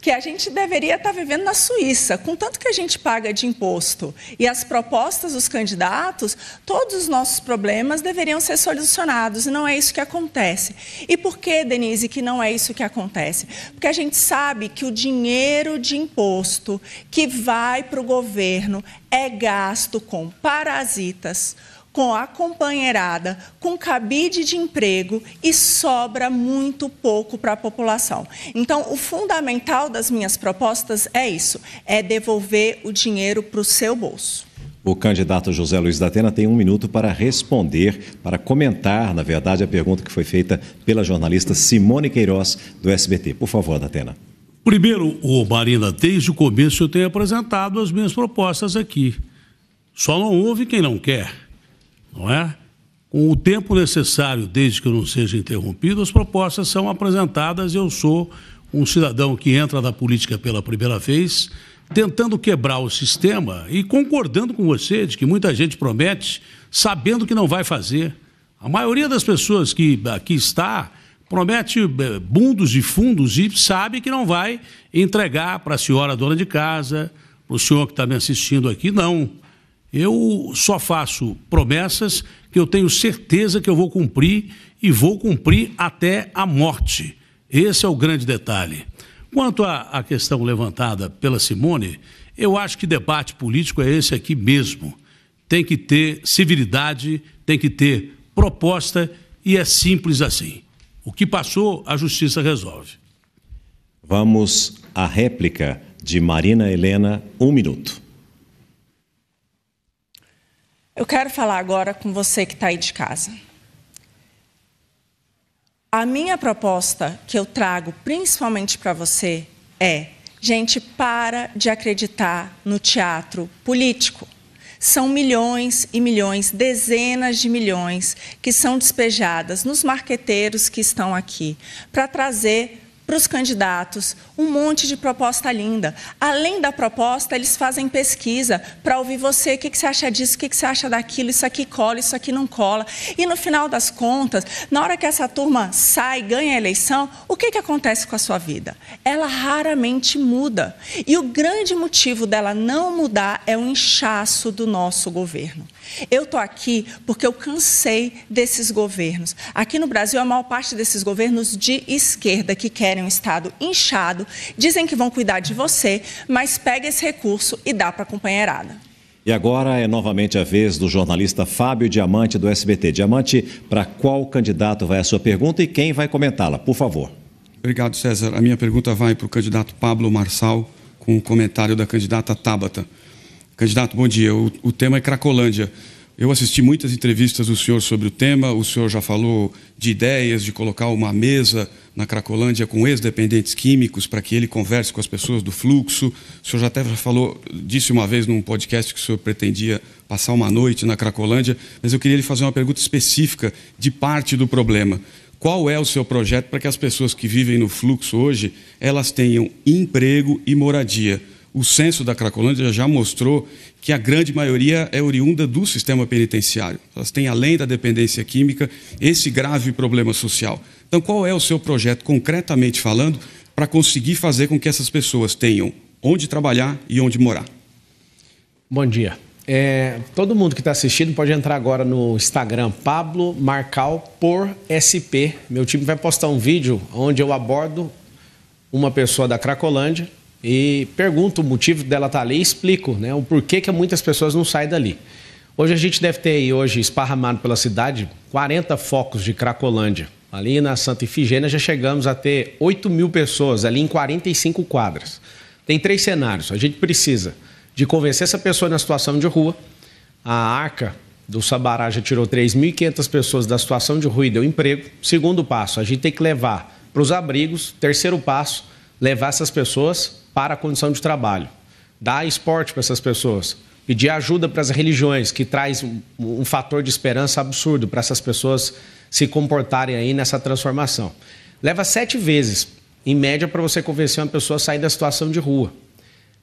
que a gente deveria estar vivendo na Suíça, com tanto que a gente paga de imposto. E as propostas dos candidatos, todos os nossos problemas deveriam ser solucionados, e não é isso que acontece. E por que, Denise, que não é isso que acontece? Porque a gente sabe que o dinheiro de imposto que vai para o governo é gasto com parasitas, com a companheirada, com cabide de emprego e sobra muito pouco para a população. Então, o fundamental das minhas propostas é isso, é devolver o dinheiro para o seu bolso. O candidato José Luiz da Atena tem 1 minuto para responder, para comentar, na verdade, a pergunta que foi feita pela jornalista Simone Queiroz, do SBT. Por favor, da Atena. Primeiro, Marina, desde o começo eu tenho apresentado as minhas propostas aqui. Só não houve quem não quer. Não é? Com o tempo necessário, desde que eu não seja interrompido, as propostas são apresentadas e eu sou um cidadão que entra na política pela primeira vez, tentando quebrar o sistema e concordando com você de que muita gente promete, sabendo que não vai fazer. A maioria das pessoas que aqui está promete bundos e fundos e sabe que não vai entregar para a senhora dona de casa, para o senhor que está me assistindo aqui, não. Eu só faço promessas que eu tenho certeza que eu vou cumprir e vou cumprir até a morte. Esse é o grande detalhe. Quanto à questão levantada pela Simone, eu acho que debate político é esse aqui mesmo. Tem que ter civilidade, tem que ter proposta e é simples assim. O que passou, a justiça resolve. Vamos à réplica de Marina Helena, 1 minuto. Eu quero falar agora com você que está aí de casa. A minha proposta que eu trago principalmente para você é: gente, para de acreditar no teatro político. São milhões e milhões, dezenas de milhões que são despejadas nos marqueteiros que estão aqui para trazer para os candidatos um monte de proposta linda. Além da proposta, eles fazem pesquisa para ouvir você, o que você acha disso, o que você acha daquilo, isso aqui cola, isso aqui não cola. E no final das contas, na hora que essa turma sai, ganha a eleição, o que acontece com a sua vida? Ela raramente muda. E o grande motivo dela não mudar é o inchaço do nosso governo. Eu estou aqui porque eu cansei desses governos. Aqui no Brasil, a maior parte desses governos de esquerda que querem um Estado inchado, dizem que vão cuidar de você, mas pega esse recurso e dá para a companheirada. E agora é novamente a vez do jornalista Fábio Diamante, do SBT. Diamante, para qual candidato vai a sua pergunta e quem vai comentá-la? Por favor. Obrigado, César. A minha pergunta vai para o candidato Pablo Marçal, com o comentário da candidata Tabata. Candidato, bom dia. O tema é Cracolândia. Eu assisti muitas entrevistas do senhor sobre o tema. O senhor já falou de ideias de colocar uma mesa na Cracolândia com ex-dependentes químicos para que ele converse com as pessoas do fluxo. O senhor já até falou, disse uma vez num podcast que o senhor pretendia passar uma noite na Cracolândia, mas eu queria lhe fazer uma pergunta específica de parte do problema. Qual é o seu projeto para que as pessoas que vivem no fluxo hoje, elas tenham emprego e moradia? O censo da Cracolândia já mostrou que a grande maioria é oriunda do sistema penitenciário. Elas têm, além da dependência química, esse grave problema social. Então, qual é o seu projeto, concretamente falando, para conseguir fazer com que essas pessoas tenham onde trabalhar e onde morar? Bom dia. Todo mundo que está assistindo pode entrar agora no Instagram, Pablo Marçal por SP. Meu time vai postar um vídeo onde eu abordo uma pessoa da Cracolândia e pergunto o motivo dela estar ali e explico, né, o porquê que muitas pessoas não saem dali. Hoje a gente deve ter aí, hoje, esparramado pela cidade, 40 focos de Cracolândia. Ali na Santa Ifigênia já chegamos a ter 8.000 pessoas ali em 45 quadras. Tem 3 cenários. A gente precisa de convencer essa pessoa na situação de rua. A Arca do Sabará já tirou 3.500 pessoas da situação de rua e deu emprego. Segundo passo, a gente tem que levar para os abrigos. Terceiro passo, levar essas pessoas para a condição de trabalho. Dar esporte para essas pessoas. Pedir ajuda para as religiões, que traz um fator de esperança absurdo para essas pessoas se comportarem aí nessa transformação. Leva 7 vezes, em média, para você convencer uma pessoa a sair da situação de rua.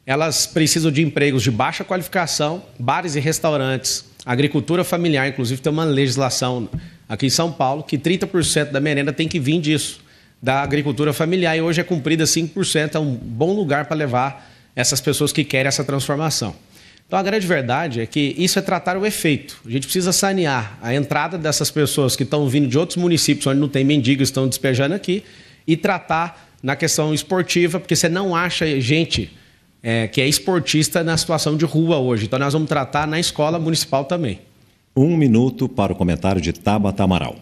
Elas precisam de empregos de baixa qualificação, bares e restaurantes, agricultura familiar. Inclusive, tem uma legislação aqui em São Paulo que 30% da merenda tem que vir disso, da agricultura familiar, e hoje é cumprida 5%, é um bom lugar para levar essas pessoas que querem essa transformação. Então, a grande verdade é que isso é tratar o efeito. A gente precisa sanear a entrada dessas pessoas que estão vindo de outros municípios onde não tem mendigos, estão despejando aqui, e tratar na questão esportiva, porque você não acha gente que é esportista na situação de rua hoje. Então, nós vamos tratar na escola municipal também. 1 minuto para o comentário de Tabata Amaral.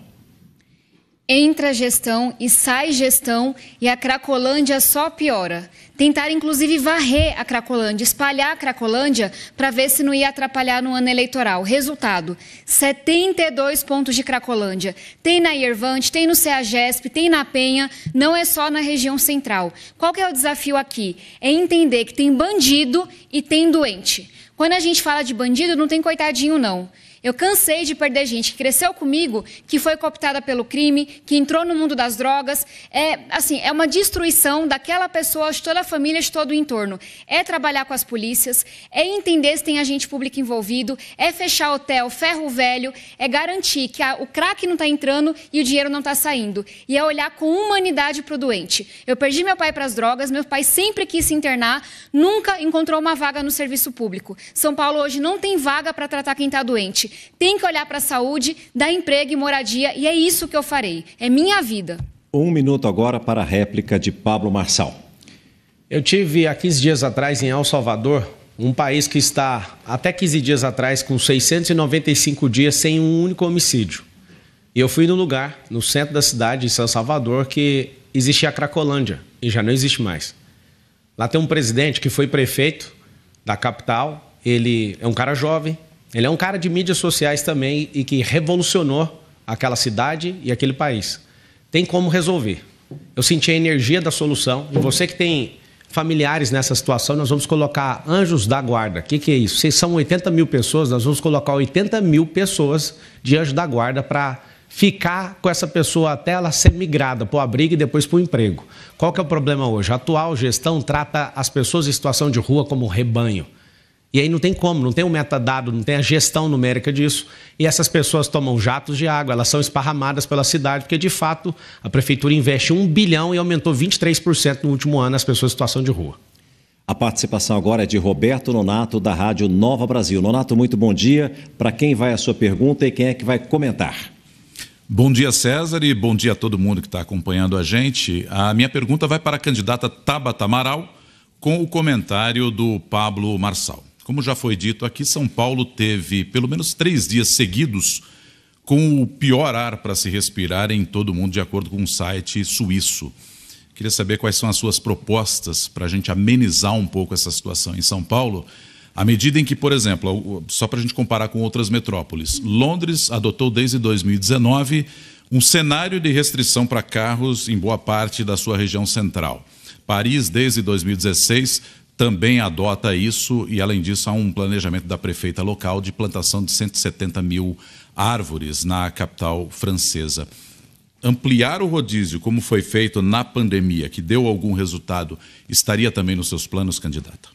Entra gestão e sai gestão e a Cracolândia só piora. Tentaram, inclusive, varrer a Cracolândia, espalhar a Cracolândia para ver se não ia atrapalhar no ano eleitoral. Resultado, 72 pontos de Cracolândia. Tem na Iervante, tem no CEAGESP, tem na Penha, não é só na região central. Qual que é o desafio aqui? É entender que tem bandido e tem doente. Quando a gente fala de bandido, não tem coitadinho, não. Eu cansei de perder gente que cresceu comigo, que foi cooptada pelo crime, que entrou no mundo das drogas. É uma destruição daquela pessoa, de toda a família, de todo o entorno. É trabalhar com as polícias, é entender se tem agente público envolvido, é fechar hotel, ferro velho, é garantir que o crack não está entrando e o dinheiro não está saindo. E é olhar com humanidade para o doente. Eu perdi meu pai para as drogas, meu pai sempre quis se internar, nunca encontrou uma vaga no serviço público. São Paulo hoje não tem vaga para tratar quem está doente. Tem que olhar para a saúde, dar emprego e moradia, e é isso que eu farei. É minha vida. 1 minuto agora para a réplica de Pablo Marçal. Eu tive há 15 dias atrás em El Salvador, um país que está até 15 dias atrás com 695 dias sem um único homicídio. E eu fui no lugar, no centro da cidade, em São Salvador, que existia a Cracolândia e já não existe mais. Lá tem um presidente que foi prefeito da capital, ele é um cara jovem, ele é um cara de mídias sociais também e que revolucionou aquela cidade e aquele país. Tem como resolver. Eu senti a energia da solução. E você que tem familiares nessa situação, nós vamos colocar anjos da guarda. O que é isso? Se são 80 mil pessoas, nós vamos colocar 80 mil pessoas de anjo da guarda para ficar com essa pessoa até ela ser migrada para o abrigo e depois para o emprego. Qual que é o problema hoje? A atual gestão trata as pessoas em situação de rua como rebanho. E aí não tem como, não tem um metadado, não tem a gestão numérica disso. E essas pessoas tomam jatos de água, elas são esparramadas pela cidade, porque de fato a prefeitura investe 1 bilhão e aumentou 23% no último ano as pessoas em situação de rua. A participação agora é de Roberto Nonato, da Rádio Nova Brasil. Nonato, muito bom dia. Para quem vai a sua pergunta e quem é que vai comentar? Bom dia, César, e bom dia a todo mundo que está acompanhando a gente. A minha pergunta vai para a candidata Tabata Amaral, com o comentário do Pablo Marçal. Como já foi dito aqui, São Paulo teve pelo menos 3 dias seguidos com o pior ar para se respirar em todo o mundo, de acordo com um site suíço. Queria saber quais são as suas propostas para a gente amenizar um pouco essa situação em São Paulo, à medida em que, por exemplo, só para a gente comparar com outras metrópoles, Londres adotou desde 2019 um cenário de restrição para carros em boa parte da sua região central. Paris, desde 2016, também adota isso e, além disso, há um planejamento da prefeita local de plantação de 170 mil árvores na capital francesa. Ampliar o rodízio, como foi feito na pandemia, que deu algum resultado, estaria também nos seus planos, candidata?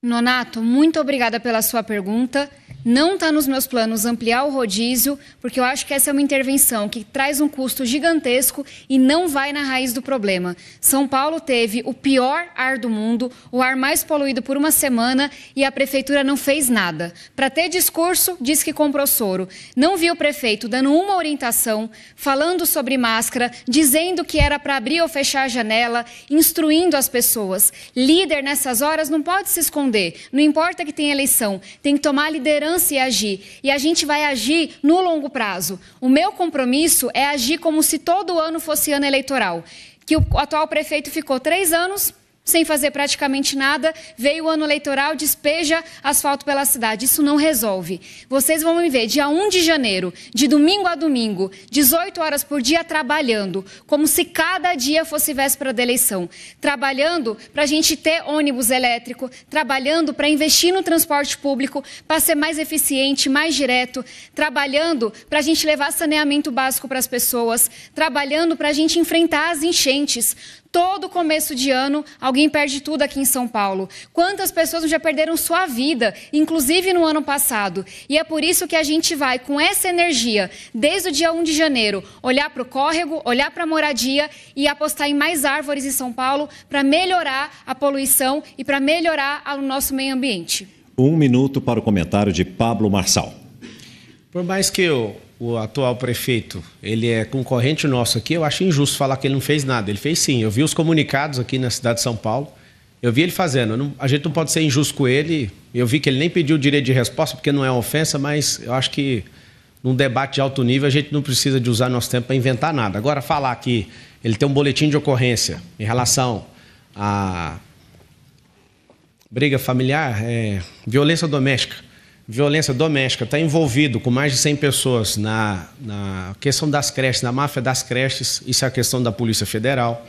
Nonato, muito obrigada pela sua pergunta. Não está nos meus planos ampliar o rodízio, porque eu acho que essa é uma intervenção que traz um custo gigantesco e não vai na raiz do problema. São Paulo teve o pior ar do mundo, o ar mais poluído por uma semana e a prefeitura não fez nada. Para ter discurso, diz que comprou soro. Não viu o prefeito dando uma orientação, falando sobre máscara, dizendo que era para abrir ou fechar a janela, instruindo as pessoas. Líder nessas horas não pode se esconder. Não importa que tenha eleição, tem que tomar liderança e agir. E a gente vai agir no longo prazo. O meu compromisso é agir como se todo ano fosse ano eleitoral. Que o atual prefeito ficou 3 anos sem fazer praticamente nada, veio o ano eleitoral, despeja asfalto pela cidade. Isso não resolve. Vocês vão me ver dia 1 de janeiro, de domingo a domingo, 18 horas por dia trabalhando, como se cada dia fosse véspera da eleição. Trabalhando para a gente ter ônibus elétrico, trabalhando para investir no transporte público, para ser mais eficiente, mais direto, trabalhando para a gente levar saneamento básico para as pessoas, trabalhando para a gente enfrentar as enchentes. Todo começo de ano, alguém perde tudo aqui em São Paulo. Quantas pessoas já perderam sua vida, inclusive no ano passado? E é por isso que a gente vai, com essa energia, desde o dia 1 de janeiro, olhar para o córrego, olhar para a moradia e apostar em mais árvores em São Paulo para melhorar a poluição e para melhorar o nosso meio ambiente. 1 minuto para o comentário de Pablo Marçal. Por mais que o atual prefeito, ele é concorrente nosso aqui, eu acho injusto falar que ele não fez nada. Ele fez sim. Eu vi os comunicados aqui na cidade de São Paulo, eu vi ele fazendo. A gente não pode ser injusto com ele. Eu vi que ele nem pediu direito de resposta, porque não é uma ofensa, mas eu acho que num debate de alto nível a gente não precisa de usar nosso tempo para inventar nada. Agora, falar que ele tem um boletim de ocorrência em relação a briga familiar, violência doméstica. Violência doméstica, está envolvido com mais de 100 pessoas na questão das creches, na máfia das creches, isso é a questão da Polícia Federal.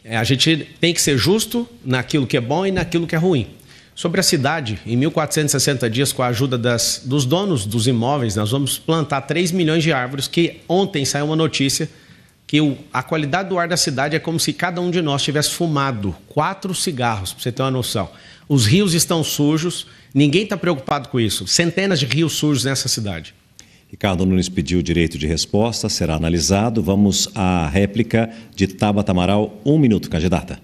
A gente tem que ser justo naquilo que é bom e naquilo que é ruim. Sobre a cidade, em 1.460 dias, com a ajuda dos donos dos imóveis, nós vamos plantar 3 milhões de árvores, que ontem saiu uma notícia que a qualidade do ar da cidade é como se cada um de nós tivesse fumado 4 cigarros, para você ter uma noção. Os rios estão sujos, ninguém está preocupado com isso. Centenas de rios sujos nessa cidade. Ricardo Nunes pediu o direito de resposta, será analisado. Vamos à réplica de Tabata Amaral. 1 minuto, candidata.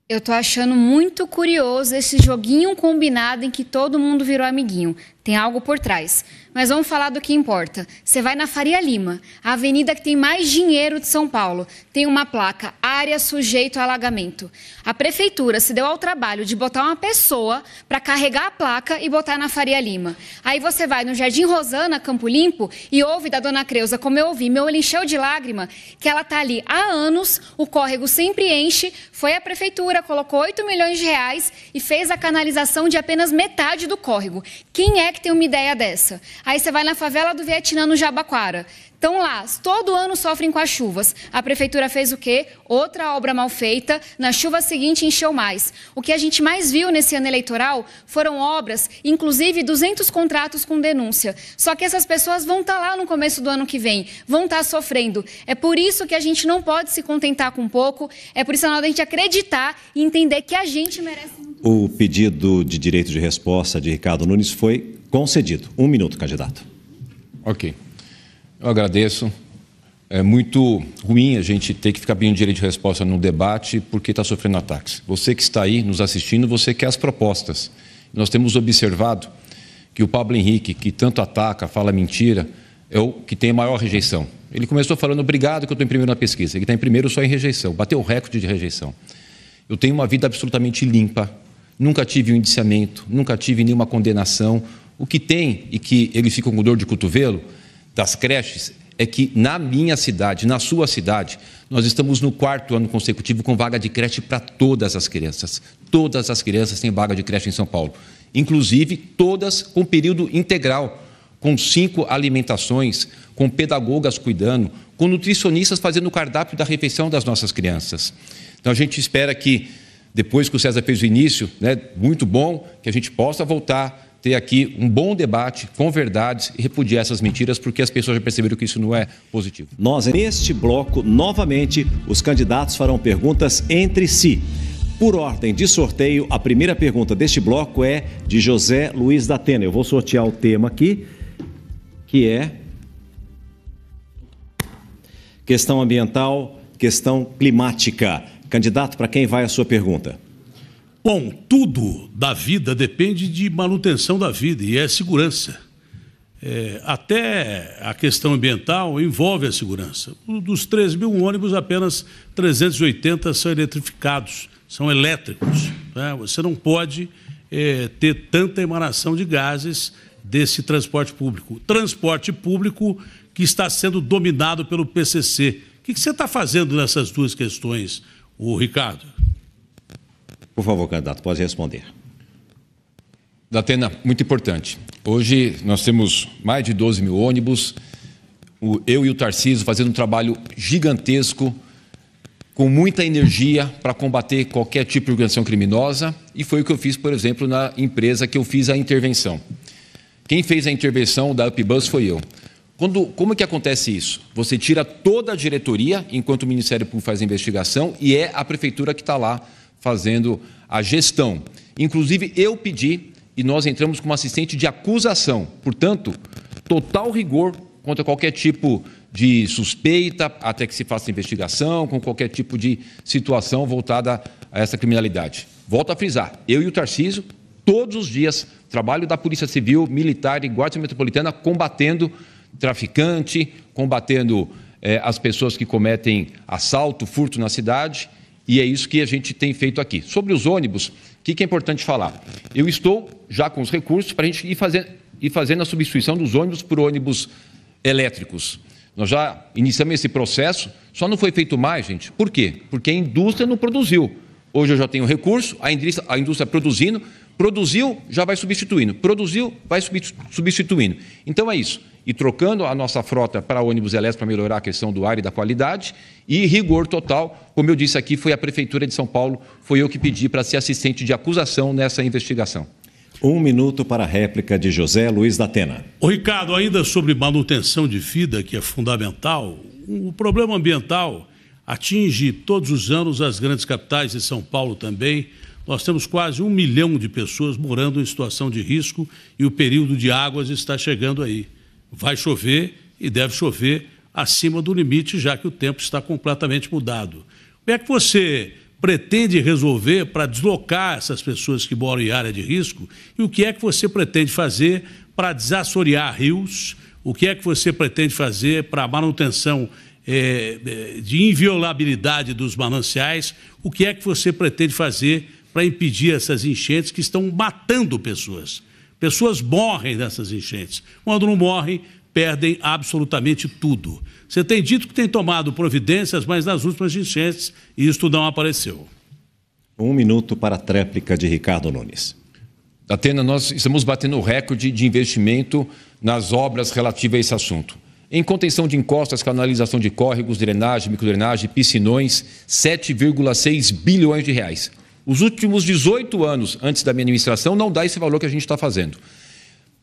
Eu tô achando muito curioso esse joguinho combinado em que todo mundo virou amiguinho. Tem algo por trás. Mas vamos falar do que importa. Você vai na Faria Lima, a avenida que tem mais dinheiro de São Paulo. Tem uma placa, área sujeito a alagamento. A prefeitura se deu ao trabalho de botar uma pessoa para carregar a placa e botar na Faria Lima. Aí você vai no Jardim Rosana, Campo Limpo, e ouve da dona Creuza, como eu ouvi, meu olho encheu de lágrima, que ela tá ali há anos, o córrego sempre enche, foi a prefeitura, colocou 8 milhões de reais e fez a canalização de apenas metade do córrego. Quem é que tem uma ideia dessa? Aí você vai na favela do Vietnã, no Jabaquara. estão lá, todo ano sofrem com as chuvas. A prefeitura fez o quê? Outra obra mal feita, na chuva seguinte encheu mais. O que a gente mais viu nesse ano eleitoral foram obras, inclusive 200 contratos com denúncia. Só que essas pessoas vão estar lá no começo do ano que vem, vão estar sofrendo. É por isso que a gente não pode se contentar com pouco, é por isso que a gente acreditar e entender que a gente merece muito. O pedido de direito de resposta de Ricardo Nunes foi concedido. 1 minuto, candidato. Ok. Eu agradeço. É muito ruim a gente ter que ficar pedindo direito de resposta num debate porque está sofrendo ataques. Você que está aí nos assistindo, você quer as propostas. Nós temos observado que o Pablo Henrique, que tanto ataca, fala mentira, é o que tem a maior rejeição. Ele começou falando, obrigado que eu estou em primeiro na pesquisa. Ele está em primeiro só em rejeição, bateu o recorde de rejeição. Eu tenho uma vida absolutamente limpa, nunca tive um indiciamento, nunca tive nenhuma condenação. O que tem, e que eles ficam com dor de cotovelo, das creches, é que na minha cidade, na sua cidade, nós estamos no 4º ano consecutivo com vaga de creche para todas as crianças. Todas as crianças têm vaga de creche em São Paulo. Inclusive, todas com período integral, com 5 alimentações, com pedagogas cuidando, com nutricionistas fazendo o cardápio da refeição das nossas crianças. Então, a gente espera que, depois que o César fez o início, muito bom, que a gente possa voltar, ter aqui um bom debate com verdades e repudiar essas mentiras, porque as pessoas já perceberam que isso não é positivo. Neste bloco, novamente, os candidatos farão perguntas entre si. Por ordem de sorteio, a primeira pergunta deste bloco é de José Luiz da Atena. Eu vou sortear o tema aqui, que é questão ambiental, questão climática. Candidato, para quem vai a sua pergunta? Bom, tudo da vida depende de manutenção da vida e é segurança. Até a questão ambiental envolve a segurança. Dos 3 mil ônibus, apenas 380 são eletrificados, são elétricos. Você não pode ter tanta emanação de gases desse transporte público. Transporte público que está sendo dominado pelo PCC. O que você está fazendo nessas duas questões, Ricardo? Por favor, candidato, pode responder. Datena, muito importante. Hoje nós temos mais de 12 mil ônibus, eu e o Tarcísio fazendo um trabalho gigantesco, com muita energia para combater qualquer tipo de organização criminosa, e foi o que eu fiz, por exemplo, na empresa que eu fiz a intervenção. Quem fez a intervenção da UpBus foi eu. Como que acontece isso? Você tira toda a diretoria, enquanto o Ministério Público faz a investigação, e é a prefeitura que está lá fazendo a gestão. Inclusive, eu pedi, e nós entramos como assistente de acusação. Portanto, total rigor contra qualquer tipo de suspeita, até que se faça investigação, com qualquer tipo de situação voltada a essa criminalidade. Volto a frisar, eu e o Tarcísio, todos os dias, trabalho da Polícia Civil, Militar e Guarda Metropolitana, combatendo traficante, combatendo as pessoas que cometem assalto, furto na cidade, e é isso que a gente tem feito aqui. Sobre os ônibus, o que é importante falar? Eu estou já com os recursos para a gente ir fazendo a substituição dos ônibus por ônibus elétricos. Nós já iniciamos esse processo, só não foi feito mais, gente. Por quê? Porque a indústria não produziu. Hoje eu já tenho recurso, a indústria produziu, já vai substituindo. Produziu, vai substituindo. Então é isso. E trocando a nossa frota para ônibus elétricos para melhorar a questão do ar e da qualidade, e rigor total, como eu disse aqui, foi a Prefeitura de São Paulo, foi eu que pedi para ser assistente de acusação nessa investigação. 1 minuto para a réplica de José Luiz da Atena. Ricardo, ainda sobre manutenção de vida, que é fundamental, o problema ambiental atinge todos os anos as grandes capitais e São Paulo também. Nós temos quase 1 milhão de pessoas morando em situação de risco e o período de águas está chegando aí. Vai chover e deve chover acima do limite, já que o tempo está completamente mudado. Como é que você pretende resolver para deslocar essas pessoas que moram em área de risco? E o que é que você pretende fazer para desassorear rios? O que é que você pretende fazer para a manutenção de inviolabilidade dos mananciais? O que é que você pretende fazer para impedir essas enchentes que estão matando pessoas? Pessoas morrem nessas enchentes. Quando não morrem, perdem absolutamente tudo. Você tem dito que tem tomado providências, mas nas últimas enchentes isto não apareceu. 1 minuto para a tréplica de Ricardo Nunes. Atena, nós estamos batendo o recorde de investimento nas obras relativas a esse assunto. Em contenção de encostas, canalização de córregos, drenagem, microdrenagem, piscinões, 7,6 bilhões de reais. Os últimos 18 anos antes da minha administração não dá esse valor que a gente está fazendo.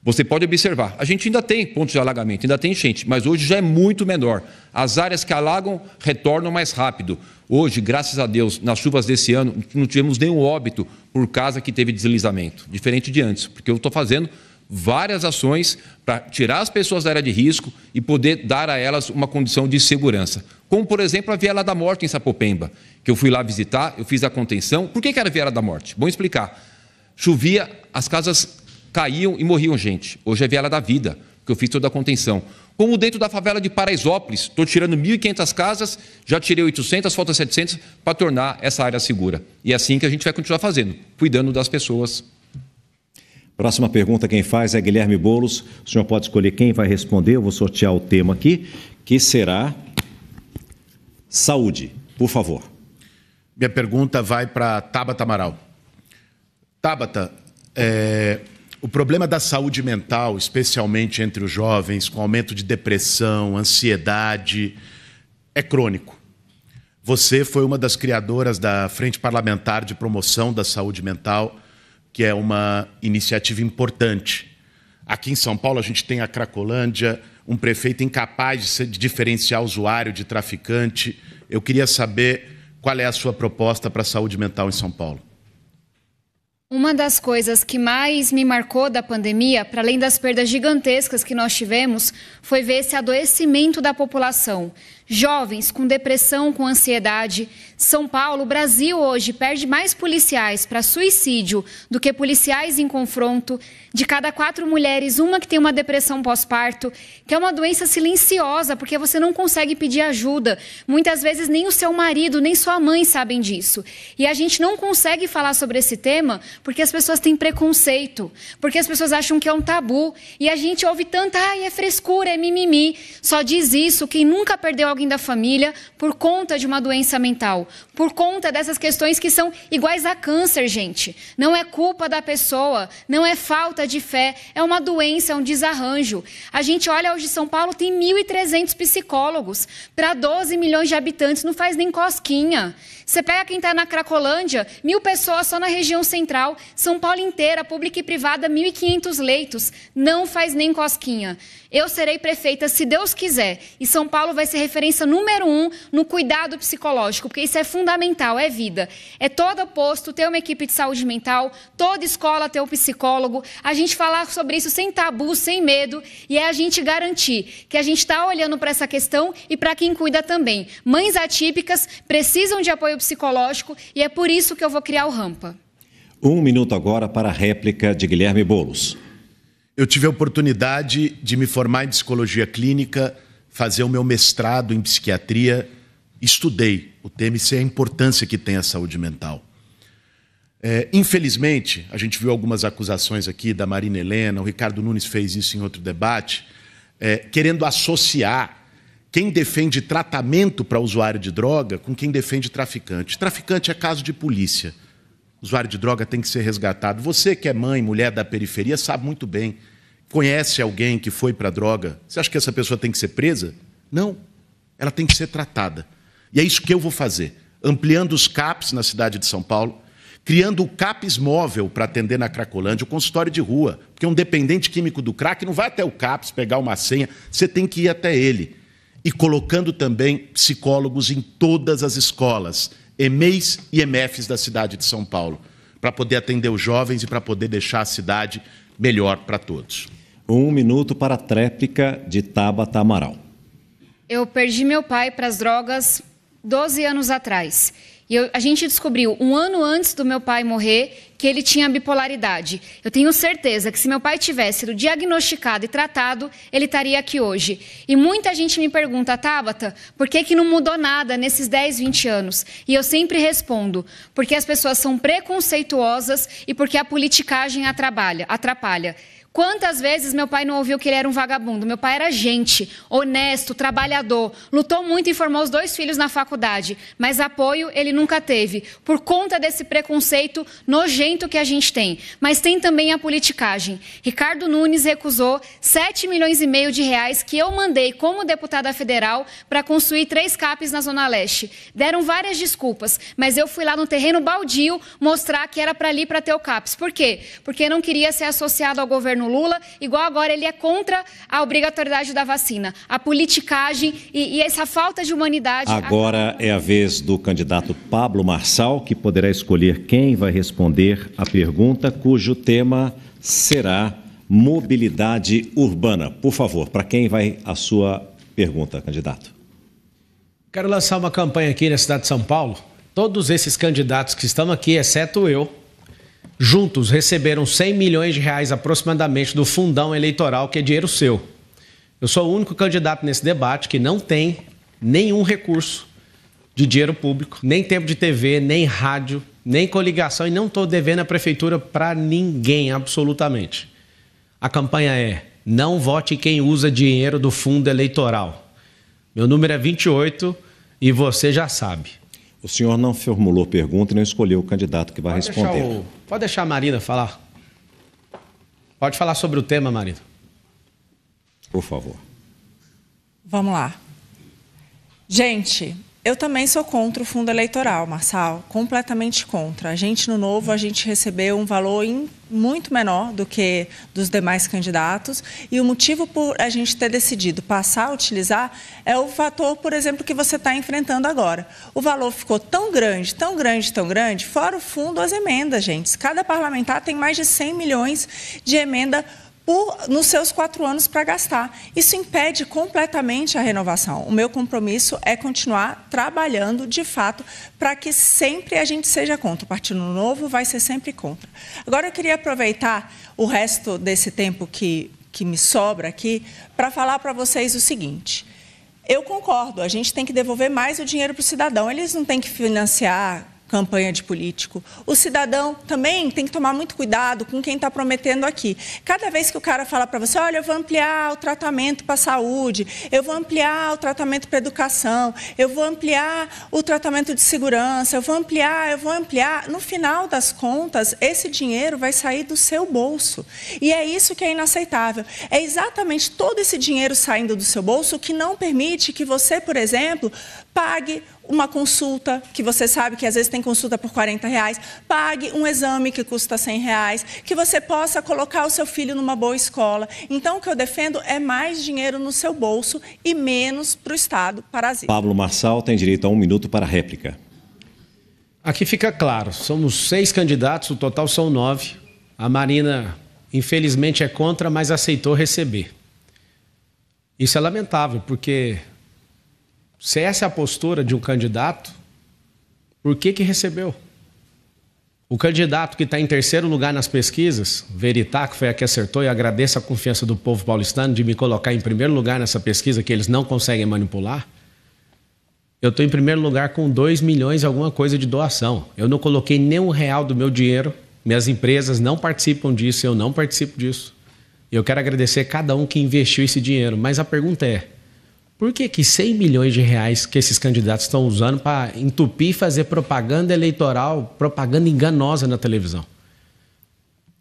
Você pode observar, a gente ainda tem pontos de alagamento, ainda tem enchente, mas hoje já é muito menor. As áreas que alagam retornam mais rápido. Hoje, graças a Deus, nas chuvas desse ano, não tivemos nenhum óbito por causa que teve deslizamento, diferente de antes, porque eu estou fazendo várias ações para tirar as pessoas da área de risco e poder dar a elas uma condição de segurança. Como, por exemplo, a Viela da Morte em Sapopemba, que eu fui lá visitar, eu fiz a contenção. Por que era a Viela da Morte? Bom explicar. Chovia, as casas caíam e morriam gente. Hoje é Viela da Vida, que eu fiz toda a contenção. Como dentro da favela de Paraisópolis, estou tirando 1.500 casas, já tirei 800, falta 700, para tornar essa área segura. E é assim que a gente vai continuar fazendo, cuidando das pessoas. Próxima pergunta quem faz é Guilherme Boulos. O senhor pode escolher quem vai responder, eu vou sortear o tema aqui, que será saúde. Por favor. Minha pergunta vai para Tabata Amaral. Tabata, o problema da saúde mental, especialmente entre os jovens, com aumento de depressão, ansiedade, é crônico. Você foi uma das criadoras da Frente Parlamentar de Promoção da Saúde Mental, que é uma iniciativa importante. Aqui em São Paulo a gente tem a Cracolândia, um prefeito incapaz de diferenciar usuário de traficante. Eu queria saber qual é a sua proposta para a saúde mental em São Paulo. Uma das coisas que mais me marcou da pandemia, para além das perdas gigantescas que nós tivemos, foi ver esse adoecimento da população. Jovens com depressão, com ansiedade. São Paulo, o Brasil hoje perde mais policiais para suicídio do que policiais em confronto. De cada 4 mulheres, uma que tem uma depressão pós-parto, que é uma doença silenciosa, porque você não consegue pedir ajuda. Muitas vezes nem o seu marido, nem sua mãe sabem disso. E a gente não consegue falar sobre esse tema porque as pessoas têm preconceito, porque as pessoas acham que é um tabu. E a gente ouve tanta, é frescura, é mimimi. Só diz isso quem nunca perdeu alguém da família por conta de uma doença mental, por conta dessas questões que são iguais a câncer, gente. Não é culpa da pessoa, não é falta de fé, é uma doença, é um desarranjo. A gente olha hoje, São Paulo tem 1.300 psicólogos para 12 milhões de habitantes, não faz nem cosquinha. Você pega quem está na Cracolândia, 1.000 pessoas só na região central, São Paulo inteira, pública e privada, 1.500 leitos, não faz nem cosquinha. Eu serei prefeita, se Deus quiser, e São Paulo vai ser referência número 1 no cuidado psicológico, porque isso é fundamental, é vida. É todo posto ter uma equipe de saúde mental, toda escola ter um psicólogo, a gente falar sobre isso sem tabu, sem medo, e é a gente garantir que a gente está olhando para essa questão e para quem cuida também. Mães atípicas precisam de apoio psicológico e é por isso que eu vou criar o Rampa. 1 minuto agora para a réplica de Guilherme Boulos. Eu tive a oportunidade de me formar em psicologia clínica, fazer o meu mestrado em psiquiatria, estudei o tema e sei a importância que tem a saúde mental. Infelizmente, a gente viu algumas acusações aqui da Marina Helena, o Ricardo Nunes fez isso em outro debate, querendo associar quem defende tratamento para usuário de droga com quem defende traficante. Traficante é caso de polícia. O usuário de droga tem que ser resgatado. Você que é mãe, mulher da periferia, sabe muito bem. Conhece alguém que foi para a droga? Você acha que essa pessoa tem que ser presa? Não. Ela tem que ser tratada. E é isso que eu vou fazer. Ampliando os CAPs na cidade de São Paulo, criando o CAPs móvel para atender na Cracolândia, o consultório de rua. Porque um dependente químico do crack não vai até o CAPs pegar uma senha, você tem que ir até ele. E colocando também psicólogos em todas as escolas, EMEIs e EMEFs da cidade de São Paulo, para poder atender os jovens e para poder deixar a cidade melhor para todos. 1 minuto para a tréplica de Tabata Amaral. Eu perdi meu pai para as drogas 12 anos atrás. E a gente descobriu, 1 ano antes do meu pai morrer, que ele tinha bipolaridade. Eu tenho certeza que se meu pai tivesse sido diagnosticado e tratado, ele estaria aqui hoje. E muita gente me pergunta, Tabata, por que não mudou nada nesses 10, 20 anos? E eu sempre respondo, porque as pessoas são preconceituosas e porque a politicagem atrapalha. Quantas vezes meu pai não ouviu que ele era um vagabundo? Meu pai era gente, honesto, trabalhador, lutou muito e formou os 2 filhos na faculdade, mas apoio ele nunca teve, por conta desse preconceito nojento que a gente tem. Mas tem também a politicagem. Ricardo Nunes recusou 7,5 milhões de reais que eu mandei como deputada federal para construir 3 CAPs na Zona Leste. Deram várias desculpas, mas eu fui lá no terreno baldio mostrar que era para ali para ter o CAPs. Por quê? Porque não queria ser associado ao governo Lula, igual agora ele é contra a obrigatoriedade da vacina. A politicagem e essa falta de humanidade... Agora é a vez do candidato Pablo Marçal, que poderá escolher quem vai responder a pergunta, cujo tema será mobilidade urbana. Por favor, para quem vai a sua pergunta, candidato? Quero lançar uma campanha aqui na cidade de São Paulo. Todos esses candidatos que estão aqui, exceto eu, juntos receberam 100 milhões de reais aproximadamente do fundão eleitoral, que é dinheiro seu. Eu sou o único candidato nesse debate que não tem nenhum recurso de dinheiro público, nem tempo de TV, nem rádio, nem coligação, e não estou devendo a prefeitura para ninguém, absolutamente. A campanha é: não vote quem usa dinheiro do fundo eleitoral. Meu número é 28 e você já sabe. O senhor não formulou pergunta e não escolheu o candidato que vai responder. Pode deixar a Marina falar. Pode falar sobre o tema, Marina. Por favor. Vamos lá. Gente, eu também sou contra o fundo eleitoral, Marçal, completamente contra. A gente, no Novo, a gente recebeu um valor muito menor do que dos demais candidatos, e o motivo por a gente ter decidido passar a utilizar é o fator, por exemplo, que você está enfrentando agora. O valor ficou tão grande, tão grande, tão grande, fora o fundo, as emendas, gente. Cada parlamentar tem mais de 100 milhões de emenda nos seus 4 anos para gastar. Isso impede completamente a renovação. O meu compromisso é continuar trabalhando, de fato, para que sempre a gente seja contra. O Partido Novo vai ser sempre contra. Agora, eu queria aproveitar o resto desse tempo que me sobra aqui para falar para vocês o seguinte. Eu concordo, a gente tem que devolver mais o dinheiro para o cidadão. Eles não têm que financiar campanha de político. O cidadão também tem que tomar muito cuidado com quem está prometendo aqui. Cada vez que o cara fala para você: olha, eu vou ampliar o tratamento para a saúde, eu vou ampliar o tratamento para a educação, eu vou ampliar o tratamento de segurança, eu vou ampliar, no final das contas, esse dinheiro vai sair do seu bolso. E é isso que é inaceitável. É exatamente todo esse dinheiro saindo do seu bolso que não permite que você, por exemplo, pague uma consulta, que você sabe que às vezes tem consulta por R$40, pague um exame que custa R$100, que você possa colocar o seu filho numa boa escola. Então, o que eu defendo é mais dinheiro no seu bolso e menos para o Estado parasita. Pablo Marçal tem direito a 1 minuto para a réplica. Aqui fica claro, somos 6 candidatos, o total são 9. A Marina, infelizmente, é contra, mas aceitou receber. Isso é lamentável, porque se essa é a postura de um candidato, por que recebeu? O candidato que está em 3º lugar nas pesquisas, Veritá, que foi a que acertou, e agradeço a confiança do povo paulistano de me colocar em 1º lugar nessa pesquisa, que eles não conseguem manipular. Eu estou em 1º lugar com 2 milhões e alguma coisa de doação. Eu não coloquei nem R$1 do meu dinheiro, minhas empresas não participam disso, eu não participo disso. E eu quero agradecer a cada um que investiu esse dinheiro, mas a pergunta é: por que 100 milhões de reais que esses candidatos estão usando para entupir e fazer propaganda eleitoral, propaganda enganosa na televisão?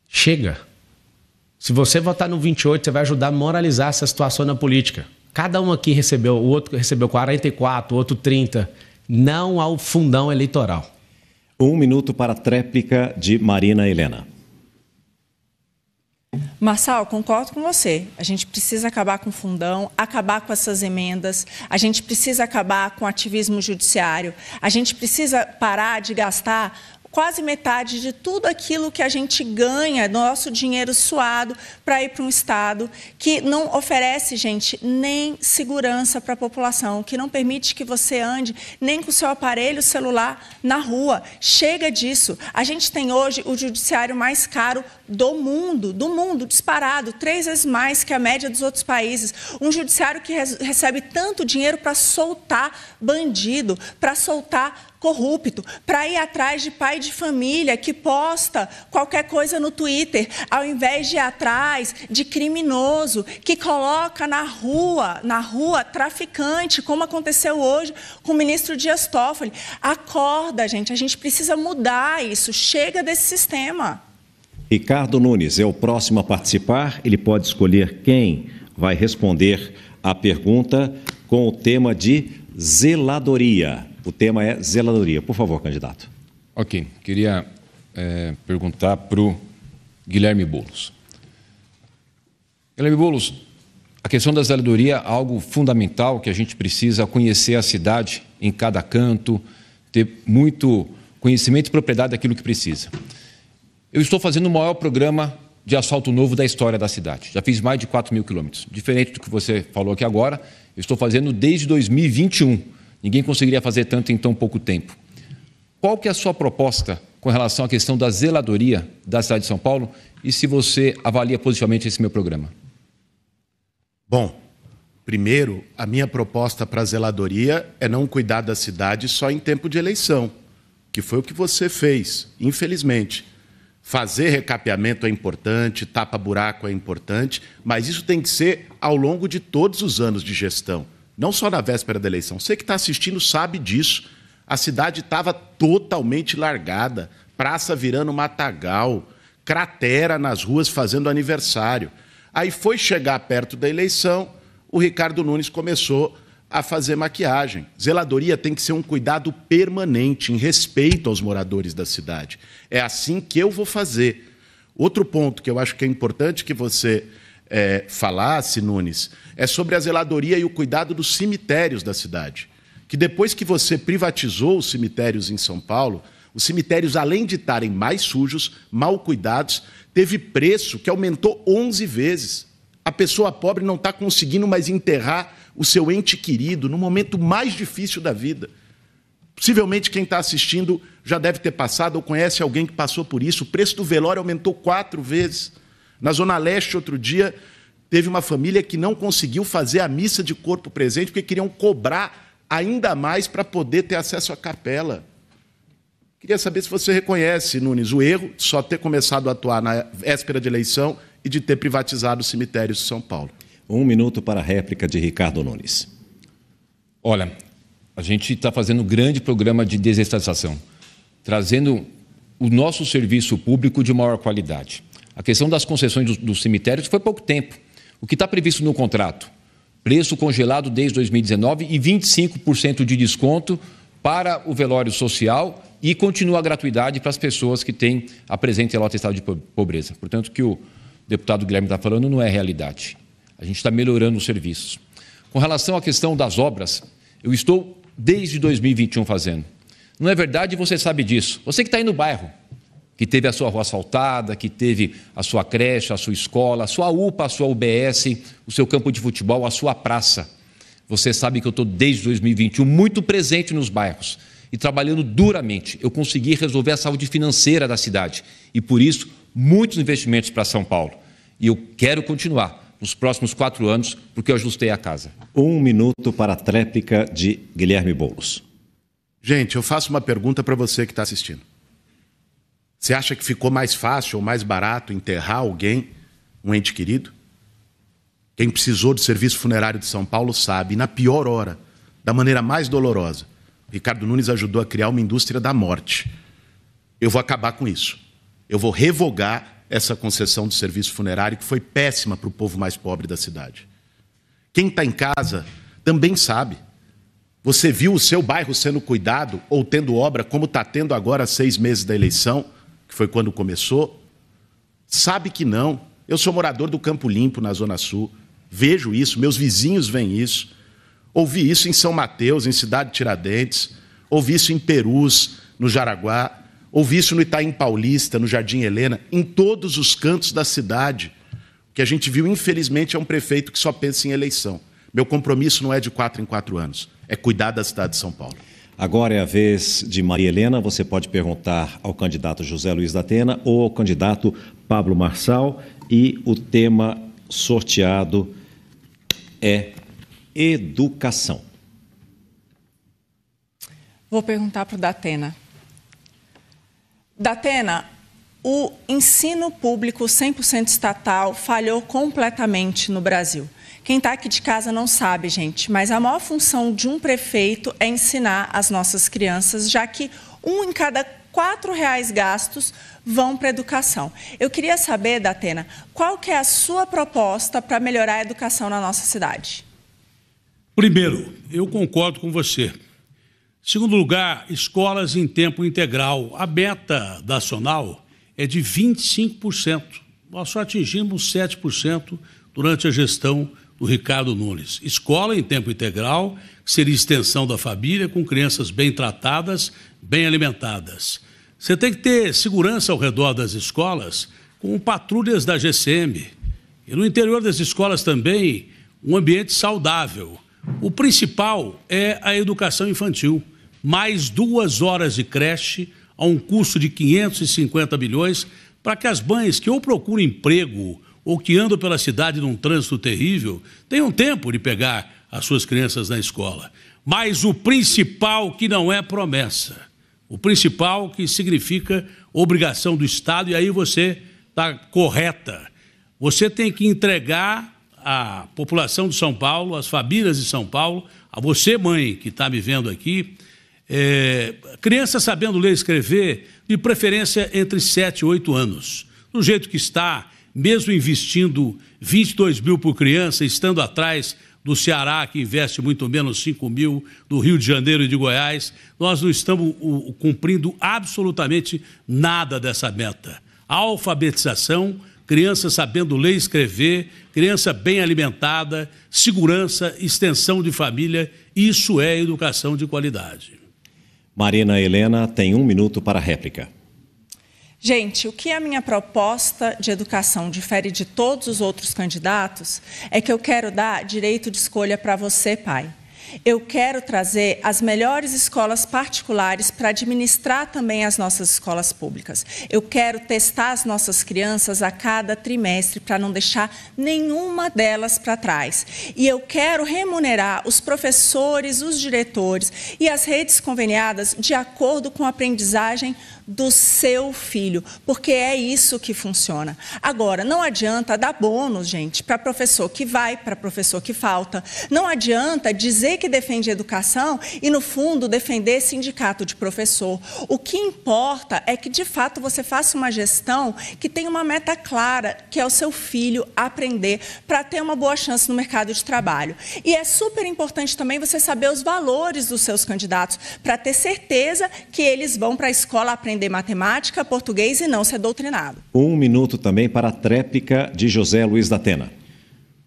Chega. Se você votar no 28, você vai ajudar a moralizar essa situação na política. Cada um aqui recebeu, o outro recebeu 44, o outro 30. Não ao fundão eleitoral. 1 minuto para a tréplica de Marina Helena. Marçal, concordo com você. A gente precisa acabar com o fundão, acabar com essas emendas, a gente precisa acabar com o ativismo judiciário, a gente precisa parar de gastar quase metade de tudo aquilo que a gente ganha, nosso dinheiro suado, para ir para um Estado que não oferece, gente, nem segurança para a população, que não permite que você ande nem com o seu aparelho celular na rua. Chega disso. A gente tem hoje o judiciário mais caro do mundo, disparado, 3 vezes mais que a média dos outros países. Um judiciário que recebe tanto dinheiro para soltar bandido, para soltar corrupto, para ir atrás de pai de família que posta qualquer coisa no Twitter, ao invés de ir atrás de criminoso que coloca na rua traficante, como aconteceu hoje com o ministro Dias Toffoli. Acorda, gente, a gente precisa mudar isso, chega desse sistema. Ricardo Nunes é o próximo a participar, ele pode escolher quem vai responder a pergunta com o tema de zeladoria. O tema é zeladoria. Por favor, candidato. Ok. Queria perguntar para o Guilherme Boulos. Guilherme Boulos, a questão da zeladoria é algo fundamental que a gente precisa conhecer a cidade em cada canto, ter muito conhecimento e propriedade daquilo que precisa. Eu estou fazendo o maior programa de asfalto novo da história da cidade. Já fiz mais de 4.000 quilômetros. Diferente do que você falou aqui agora, eu estou fazendo desde 2021. Ninguém conseguiria fazer tanto em tão pouco tempo. Qual que é a sua proposta com relação à questão da zeladoria da cidade de São Paulo e se você avalia positivamente esse meu programa? Bom, primeiro, a minha proposta para a zeladoria é não cuidar da cidade só em tempo de eleição, que foi o que você fez, infelizmente. Fazer recapeamento é importante, tapa-buraco é importante, mas isso tem que ser ao longo de todos os anos de gestão, não só na véspera da eleição. Você que está assistindo sabe disso. A cidade estava totalmente largada, praça virando matagal, cratera nas ruas fazendo aniversário. Aí foi chegar perto da eleição, o Ricardo Nunes começou a fazer maquiagem. Zeladoria tem que ser um cuidado permanente, em respeito aos moradores da cidade. É assim que eu vou fazer. Outro ponto que eu acho que é importante que você falasse, Nunes, é sobre a zeladoria e o cuidado dos cemitérios da cidade. Que depois que você privatizou os cemitérios em São Paulo, os cemitérios, além de estarem mais sujos, mal cuidados, teve preço que aumentou 11 vezes. A pessoa pobre não está conseguindo mais enterrar o seu ente querido no momento mais difícil da vida. Possivelmente quem está assistindo já deve ter passado ou conhece alguém que passou por isso. O preço do velório aumentou 4 vezes. Na Zona Leste, outro dia, teve uma família que não conseguiu fazer a missa de corpo presente porque queriam cobrar ainda mais para poder ter acesso à capela. Queria saber se você reconhece, Nunes, o erro de só ter começado a atuar na véspera de eleição e de ter privatizado os cemitérios de São Paulo. 1 minuto para a réplica de Ricardo Nunes. Olha, a gente está fazendo um grande programa de desestatização, trazendo o nosso serviço público de maior qualidade. A questão das concessões dos cemitérios foi pouco tempo. O que está previsto no contrato? Preço congelado desde 2019 e 25% de desconto para o velório social e continua a gratuidade para as pessoas que têm apresentem relato estado de pobreza. Portanto, o que o deputado Guilherme está falando não é realidade. A gente está melhorando os serviços. Com relação à questão das obras, eu estou desde 2021 fazendo. Não é verdade? Você sabe disso. Você que está aí no bairro, que teve a sua rua asfaltada, que teve a sua creche, a sua escola, a sua UPA, a sua UBS, o seu campo de futebol, a sua praça. Você sabe que eu estou desde 2021 muito presente nos bairros e trabalhando duramente. Eu consegui resolver a saúde financeira da cidade e, por isso, muitos investimentos para São Paulo. E eu quero continuar nos próximos 4 anos, porque eu ajustei a casa. 1 minuto para a tréplica de Guilherme Boulos. Gente, eu faço uma pergunta para você que está assistindo. Você acha que ficou mais fácil ou mais barato enterrar alguém, um ente querido? Quem precisou do serviço funerário de São Paulo sabe, e na pior hora, da maneira mais dolorosa, Ricardo Nunes ajudou a criar uma indústria da morte. Eu vou acabar com isso. Eu vou revogar essa concessão do serviço funerário que foi péssima para o povo mais pobre da cidade. Quem está em casa também sabe. Você viu o seu bairro sendo cuidado ou tendo obra como está tendo agora há 6 meses da eleição, que foi quando começou? Sabe que não. Eu sou morador do Campo Limpo, na Zona Sul. Vejo isso, meus vizinhos veem isso. Ouvi isso em São Mateus, em Cidade Tiradentes. Ouvi isso em Perus, no Jaraguá. Ouvi isso no Itaim Paulista, no Jardim Helena, em todos os cantos da cidade. O que a gente viu, infelizmente, é um prefeito que só pensa em eleição. Meu compromisso não é de 4 em 4 anos, é cuidar da cidade de São Paulo. Agora é a vez de Maria Helena. Você pode perguntar ao candidato José Luiz da Atena ou ao candidato Pablo Marçal. E o tema sorteado é educação. Vou perguntar para o Datena. Datena, o ensino público 100% estatal falhou completamente no Brasil. Quem está aqui de casa não sabe, gente, mas a maior função de um prefeito é ensinar as nossas crianças, já que 1 em cada 4 reais gastos vão para a educação. Eu queria saber, Datena, qual que é a sua proposta para melhorar a educação na nossa cidade? Primeiro, eu concordo com você. Segundo lugar, escolas em tempo integral. A meta nacional é de 25%. Nós só atingimos 7% durante a gestão do Ricardo Nunes. Escola em tempo integral, que seria extensão da família, com crianças bem tratadas, bem alimentadas. Você tem que ter segurança ao redor das escolas, com patrulhas da GCM. E no interior das escolas também, um ambiente saudável. O principal é a educação infantil. Mais 2 horas de creche, a um custo de 550 milhões, para que as mães que ou procuram emprego ou que andam pela cidade num trânsito terrível, tenham tempo de pegar as suas crianças na escola. Mas o principal que não é promessa, o principal que significa obrigação do Estado, e aí você está correta, você tem que entregar à população de São Paulo, às famílias de São Paulo, a você, mãe, que está me vendo aqui, criança sabendo ler e escrever, de preferência entre 7 e 8 anos. Do jeito que está, mesmo investindo 22 mil por criança, estando atrás do Ceará, que investe muito menos 5 mil, do Rio de Janeiro e de Goiás, nós não estamos cumprindo absolutamente nada dessa meta. A alfabetização, criança sabendo ler e escrever, criança bem alimentada, segurança, extensão de família, isso é educação de qualidade. Marina Helena tem 1 minuto para a réplica. Gente, o que a minha proposta de educação difere de todos os outros candidatos é que eu quero dar direito de escolha para você, pai. Eu quero trazer as melhores escolas particulares para administrar também as nossas escolas públicas. Eu quero testar as nossas crianças a cada trimestre para não deixar nenhuma delas para trás. E eu quero remunerar os professores, os diretores e as redes conveniadas de acordo com a aprendizagem do seu filho, porque é isso que funciona. Agora, não adianta dar bônus, gente, para professor que vai, para professor que falta. Não adianta dizer que defende educação e, no fundo, defender sindicato de professor. O que importa é que, de fato, você faça uma gestão que tenha uma meta clara, que é o seu filho aprender para ter uma boa chance no mercado de trabalho. E é super importante também você saber os valores dos seus candidatos, para ter certeza que eles vão para a escola aprender matemática, português e não ser doutrinado. 1 minuto também para a tréplica de José Luiz Datena.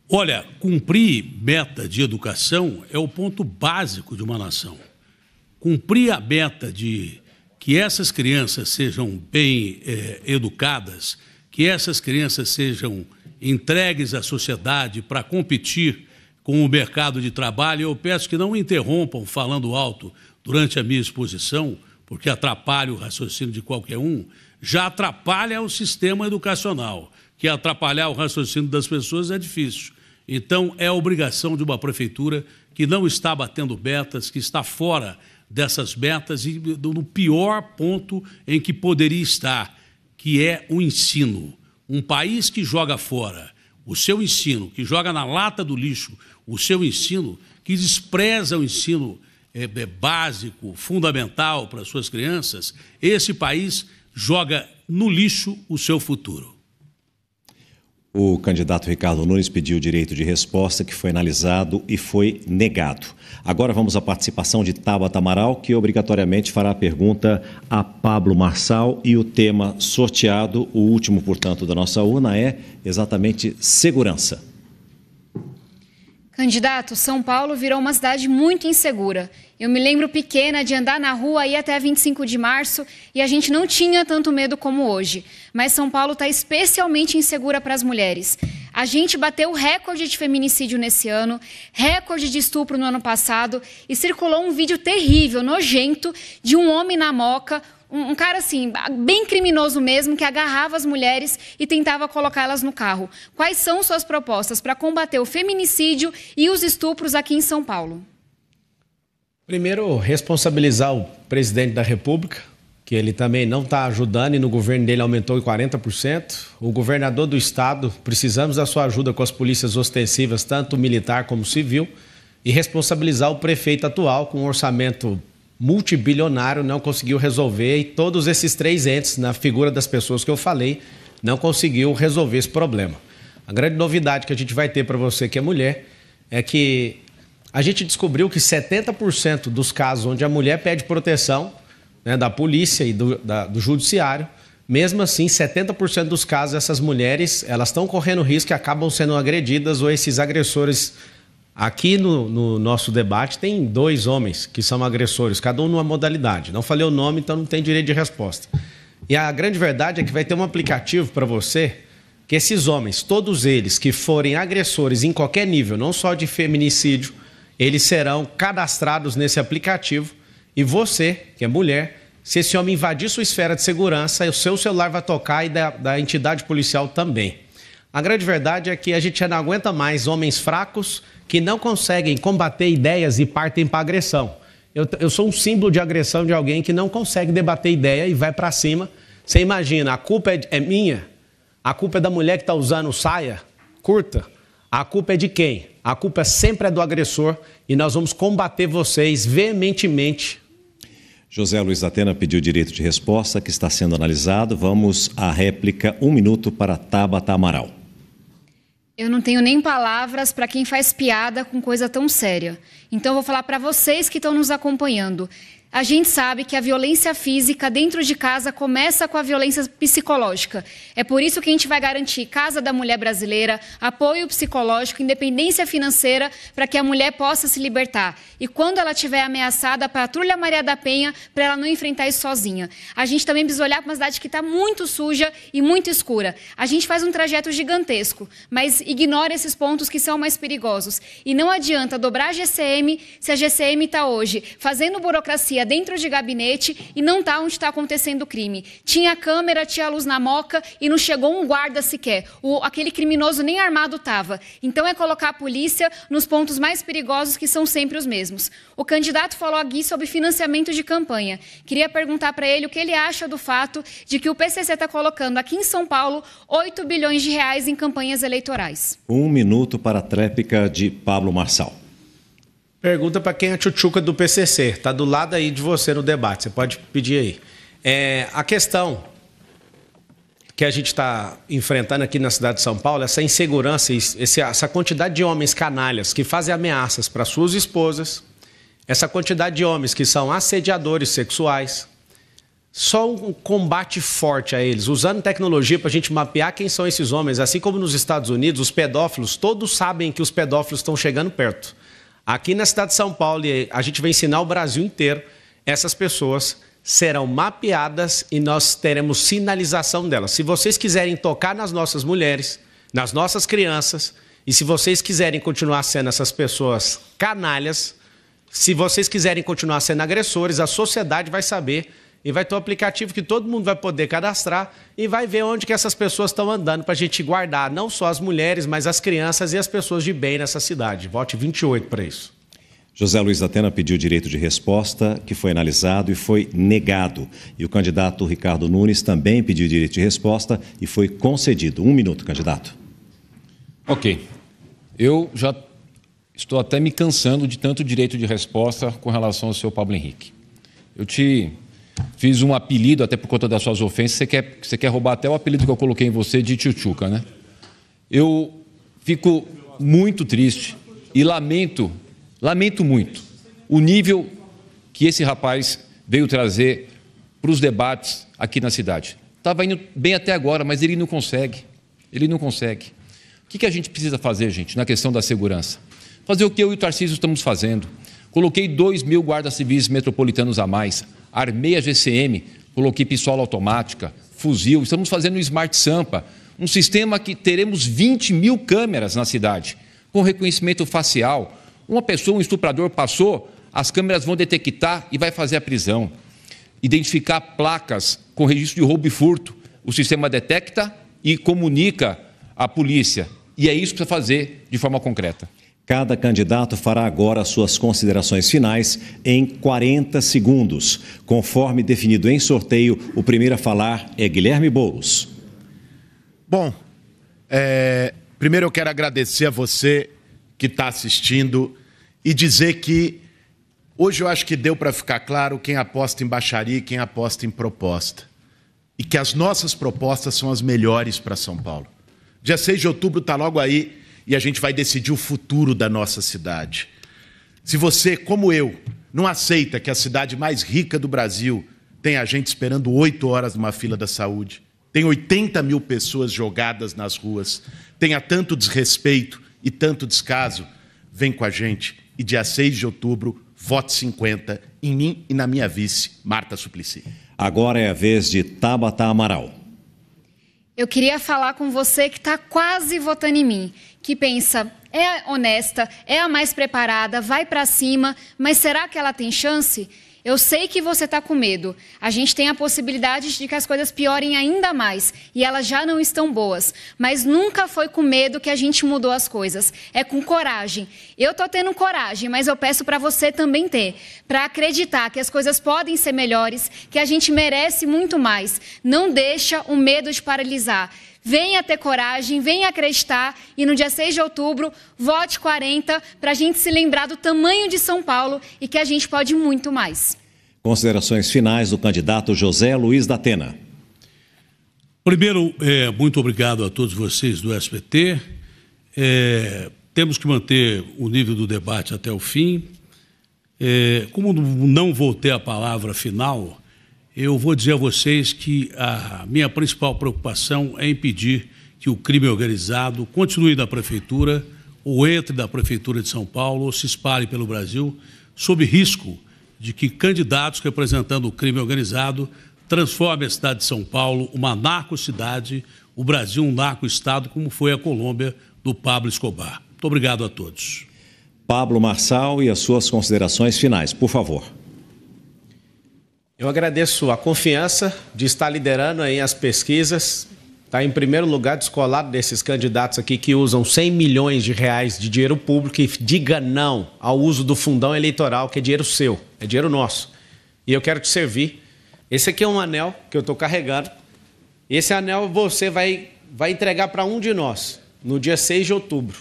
Olha, cumprir meta de educação é o ponto básico de uma nação. Cumprir a meta de que essas crianças sejam bem educadas, que essas crianças sejam entregues à sociedade para competir com o mercado de trabalho. Eu peço que não interrompam falando alto durante a minha exposição, porque atrapalha o raciocínio de qualquer um, já atrapalha o sistema educacional, que atrapalhar o raciocínio das pessoas é difícil. Então, é obrigação de uma prefeitura que não está batendo metas, que está fora dessas metas e no pior ponto em que poderia estar, que é o ensino. Um país que joga fora o seu ensino, que joga na lata do lixo o seu ensino, que despreza o ensino básico, fundamental para as suas crianças, esse país joga no lixo o seu futuro. O candidato Ricardo Nunes pediu direito de resposta, que foi analisado e foi negado. Agora vamos à participação de Tabata Amaral, que obrigatoriamente fará a pergunta a Pablo Marçal, e o tema sorteado, o último, portanto, da nossa urna, é exatamente segurança. Candidato, São Paulo virou uma cidade muito insegura. Eu me lembro pequena de andar na rua aí até 25 de março e a gente não tinha tanto medo como hoje. Mas São Paulo está especialmente insegura para as mulheres. A gente bateu o recorde de feminicídio nesse ano, recorde de estupro no ano passado e circulou um vídeo terrível, nojento, de um homem na Moca, um cara assim, bem criminoso mesmo, que agarrava as mulheres e tentava colocá-las no carro. Quais são suas propostas para combater o feminicídio e os estupros aqui em São Paulo? Primeiro, responsabilizar o presidente da República, que ele também não está ajudando e no governo dele aumentou em 40%. O governador do estado, precisamos da sua ajuda com as polícias ostensivas, tanto militar como civil. E responsabilizar o prefeito atual com um orçamento multibilionário, não conseguiu resolver. E todos esses 3 entes, na figura das pessoas que eu falei, não conseguiu resolver esse problema. A grande novidade que a gente vai ter para você que é mulher é que a gente descobriu que 70% dos casos onde a mulher pede proteção, né, da polícia e do judiciário, mesmo assim, 70% dos casos, essas mulheres elas estão correndo risco e acabam sendo agredidas ou esses agressores. Aqui no nosso debate tem 2 homens que são agressores, cada um numa modalidade. Não falei o nome, então não tem direito de resposta. E a grande verdade é que vai ter um aplicativo para você, que esses homens, todos eles que forem agressores em qualquer nível, não só de feminicídio, eles serão cadastrados nesse aplicativo e você, que é mulher, se esse homem invadir sua esfera de segurança, o seu celular vai tocar e da entidade policial também. A grande verdade é que a gente já não aguenta mais homens fracos que não conseguem combater ideias e partem para agressão. Eu sou um símbolo de agressão de alguém que não consegue debater ideia e vai para cima. Você imagina, a culpa é minha? A culpa é da mulher que está usando saia curta? A culpa é de quem? A culpa sempre é do agressor e nós vamos combater vocês veementemente. José Luiz da Atena pediu direito de resposta, que está sendo analisado. Vamos à réplica, 1 minuto para Tabata Amaral. Eu não tenho nem palavras para quem faz piada com coisa tão séria. Então, eu vou falar para vocês que estão nos acompanhando. A gente sabe que a violência física dentro de casa começa com a violência psicológica. É por isso que a gente vai garantir Casa da Mulher Brasileira, apoio psicológico, independência financeira, para que a mulher possa se libertar. E quando ela estiver ameaçada, a Patrulha Maria da Penha, para ela não enfrentar isso sozinha. A gente também precisa olhar para uma cidade que está muito suja e muito escura. A gente faz um trajeto gigantesco, mas ignora esses pontos que são mais perigosos. E não adianta dobrar a GCM se a GCM está hoje fazendo burocracia dentro de gabinete e não está onde está acontecendo o crime. Tinha câmera, tinha luz na moca e não chegou um guarda sequer. Aquele criminoso nem armado estava. Então é colocar a polícia nos pontos mais perigosos, que são sempre os mesmos. O candidato falou aqui sobre financiamento de campanha. Queria perguntar para ele o que ele acha do fato de que o PCC está colocando aqui em São Paulo 8 bilhões de reais em campanhas eleitorais. 1 minuto para a tréplica de Pablo Marçal. Pergunta para quem é a tchutchuca do PCC. Está do lado aí de você no debate. Você pode pedir aí. A questão que a gente está enfrentando aqui na cidade de São Paulo, essa insegurança, essa quantidade de homens canalhas que fazem ameaças para suas esposas, essa quantidade de homens que são assediadores sexuais, só um combate forte a eles, usando tecnologia para a gente mapear quem são esses homens. Assim como nos Estados Unidos, os pedófilos, todos sabem que os pedófilos estão chegando perto. Aqui na cidade de São Paulo, a gente vai ensinar o Brasil inteiro, essas pessoas serão mapeadas e nós teremos sinalização delas. Se vocês quiserem tocar nas nossas mulheres, nas nossas crianças, e se vocês quiserem continuar sendo essas pessoas canalhas, se vocês quiserem continuar sendo agressores, a sociedade vai saber e vai ter um aplicativo que todo mundo vai poder cadastrar e vai ver onde que essas pessoas estão andando para a gente guardar não só as mulheres, mas as crianças e as pessoas de bem nessa cidade. Vote 28 para isso. José Luiz da Atena pediu direito de resposta, que foi analisado e foi negado. E o candidato Ricardo Nunes também pediu direito de resposta e foi concedido. 1 minuto, candidato. Ok. Eu já estou até me cansando de tanto direito de resposta com relação ao senhor Pablo Henrique. Eu te fiz um apelido, até por conta das suas ofensas, você quer roubar até o apelido que eu coloquei em você de tchutchuca, né? Eu fico muito triste e lamento muito o nível que esse rapaz veio trazer para os debates aqui na cidade. Estava indo bem até agora, mas ele não consegue. O que a gente precisa fazer, gente, na questão da segurança? Fazer o que eu e o Tarcísio estamos fazendo. Coloquei 2.000 guardas civis metropolitanos a mais, armei a GCM, coloquei pistola automática, fuzil, estamos fazendo o Smart Sampa, um sistema que teremos 20.000 câmeras na cidade, com reconhecimento facial. Uma pessoa, um estuprador passou, as câmeras vão detectar e vai fazer a prisão. Identificar placas com registro de roubo e furto, o sistema detecta e comunica à polícia. E é isso que precisa fazer de forma concreta. Cada candidato fará agora suas considerações finais em 40 segundos. Conforme definido em sorteio, o primeiro a falar é Guilherme Boulos. Bom, primeiro eu quero agradecer a você que está assistindo e dizer que hoje eu acho que deu para ficar claro quem aposta em baixaria e quem aposta em proposta. E que as nossas propostas são as melhores para São Paulo. Dia 6 de outubro está logo aí e a gente vai decidir o futuro da nossa cidade. Se você, como eu, não aceita que a cidade mais rica do Brasil tenha gente esperando 8 horas numa fila da saúde, tem 80 mil pessoas jogadas nas ruas, tenha tanto desrespeito e tanto descaso, vem com a gente e dia 6 de outubro, vote 50 em mim e na minha vice, Marta Suplicy. Agora é a vez de Tabata Amaral. Eu queria falar com você que está quase votando em mim, que pensa, é honesta, é a mais preparada, vai para cima, mas será que ela tem chance? Eu sei que você está com medo. A gente tem a possibilidade de que as coisas piorem ainda mais e elas já não estão boas. Mas nunca foi com medo que a gente mudou as coisas. É com coragem. Eu estou tendo coragem, mas eu peço para você também ter. Para acreditar que as coisas podem ser melhores, que a gente merece muito mais. Não deixa o medo te paralisar. Venha ter coragem, venha acreditar e no dia 6 de outubro, vote 40 para a gente se lembrar do tamanho de São Paulo e que a gente pode muito mais. Considerações finais do candidato José Luiz da Atena. Primeiro, muito obrigado a todos vocês do SBT. Temos que manter o nível do debate até o fim. Como não vou ter a palavra final, eu vou dizer a vocês que a minha principal preocupação é impedir que o crime organizado continue na Prefeitura, ou entre na Prefeitura de São Paulo, ou se espalhe pelo Brasil, sob risco de que candidatos representando o crime organizado transformem a cidade de São Paulo uma narco-cidade, o Brasil um narco-estado, como foi a Colômbia do Pablo Escobar. Muito obrigado a todos. Pablo Marçal e as suas considerações finais, por favor. Eu agradeço a confiança de estar liderando aí as pesquisas, está em primeiro lugar descolado desses candidatos aqui que usam 100 milhões de reais de dinheiro público e diga não ao uso do fundão eleitoral, que é dinheiro seu, é dinheiro nosso. E eu quero te servir. Esse aqui é um anel que eu estou carregando. Esse anel você vai entregar para um de nós no dia 6 de outubro.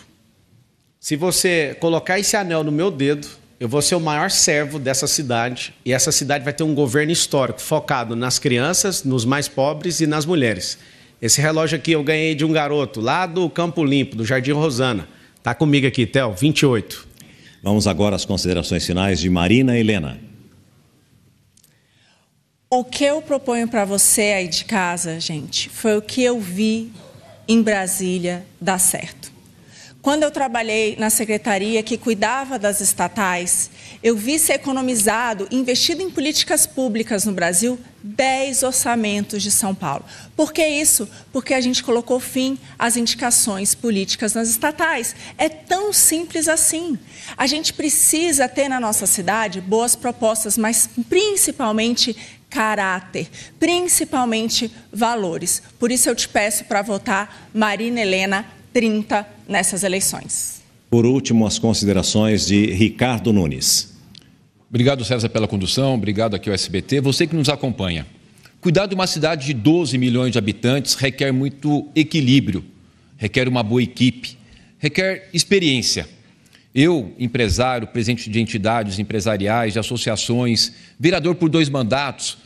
Se você colocar esse anel no meu dedo, eu vou ser o maior servo dessa cidade e essa cidade vai ter um governo histórico focado nas crianças, nos mais pobres e nas mulheres. Esse relógio aqui eu ganhei de um garoto lá do Campo Limpo, do Jardim Rosana. Está comigo aqui, Theo, 28. Vamos agora às considerações finais de Marina Helena. O que eu proponho para você aí de casa, gente, foi o que eu vi em Brasília dar certo. Quando eu trabalhei na secretaria que cuidava das estatais, eu vi ser economizado, investido em políticas públicas no Brasil, 10 orçamentos de São Paulo. Por que isso? Porque a gente colocou fim às indicações políticas nas estatais. É tão simples assim. A gente precisa ter na nossa cidade boas propostas, mas principalmente caráter, principalmente valores. Por isso eu te peço para votar Marina Helena 30 nessas eleições. Por último, as considerações de Ricardo Nunes. Obrigado, César, pela condução, obrigado aqui ao SBT, você que nos acompanha. Cuidar de uma cidade de 12 milhões de habitantes requer muito equilíbrio, requer uma boa equipe, requer experiência. Eu, empresário, presidente de entidades empresariais, de associações, vereador por 2 mandatos,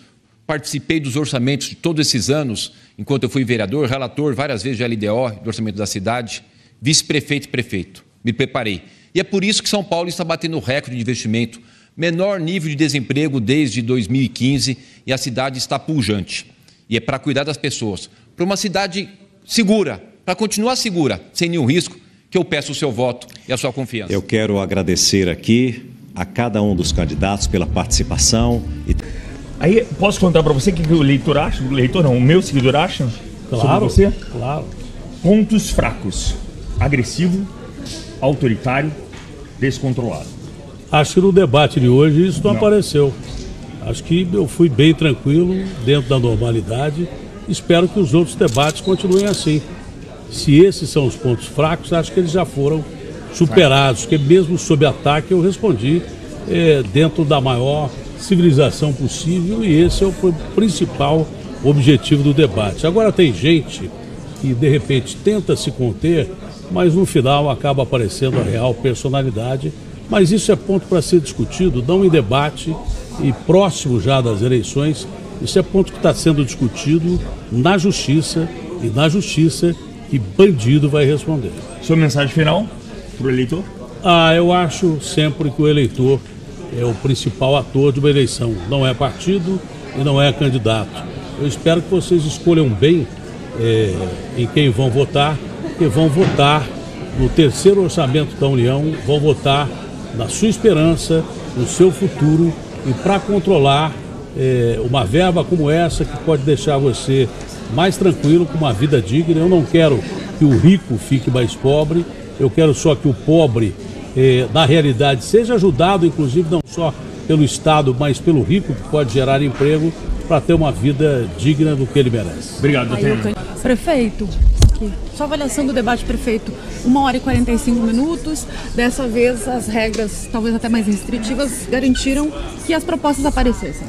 participei dos orçamentos de todos esses anos, enquanto eu fui vereador, relator várias vezes de LDO, do orçamento da cidade, vice-prefeito e prefeito. Me preparei. E é por isso que São Paulo está batendo recorde de investimento, menor nível de desemprego desde 2015 e a cidade está pujante. E é para cuidar das pessoas, para uma cidade segura, para continuar segura, sem nenhum risco, que eu peço o seu voto e a sua confiança. Eu quero agradecer aqui a cada um dos candidatos pela participação. Aí, posso contar para você o que o eleitor acha? O eleitor não, o meu seguidor acha? Claro, sobre você? Claro. Pontos fracos: agressivo, autoritário, descontrolado. Acho que no debate de hoje isso não apareceu. Acho que eu fui bem tranquilo, dentro da normalidade. Espero que os outros debates continuem assim. Se esses são os pontos fracos, acho que eles já foram superados, porque mesmo sob ataque eu respondi dentro da maior civilização possível, e esse é o principal objetivo do debate. Agora tem gente que de repente tenta se conter, mas no final acaba aparecendo a real personalidade, mas isso é ponto para ser discutido, não em debate e próximo já das eleições. Isso é ponto que está sendo discutido na justiça, e na justiça que bandido vai responder. Sua mensagem final para o eleitor? Eu acho sempre que o eleitor é o principal ator de uma eleição, não é partido e não é candidato. Eu espero que vocês escolham bem em quem vão votar, porque vão votar no terceiro orçamento da União, vão votar na sua esperança, no seu futuro, e para controlar uma verba como essa que pode deixar você mais tranquilo, com uma vida digna. Eu não quero que o rico fique mais pobre, eu quero só que o pobre, na realidade, seja ajudado, inclusive não só pelo Estado, mas pelo rico, que pode gerar emprego, para ter uma vida digna do que ele merece. Obrigado, doutor. Prefeito, sua avaliação do debate, prefeito, 1h45, dessa vez as regras, talvez até mais restritivas, garantiram que as propostas aparecessem.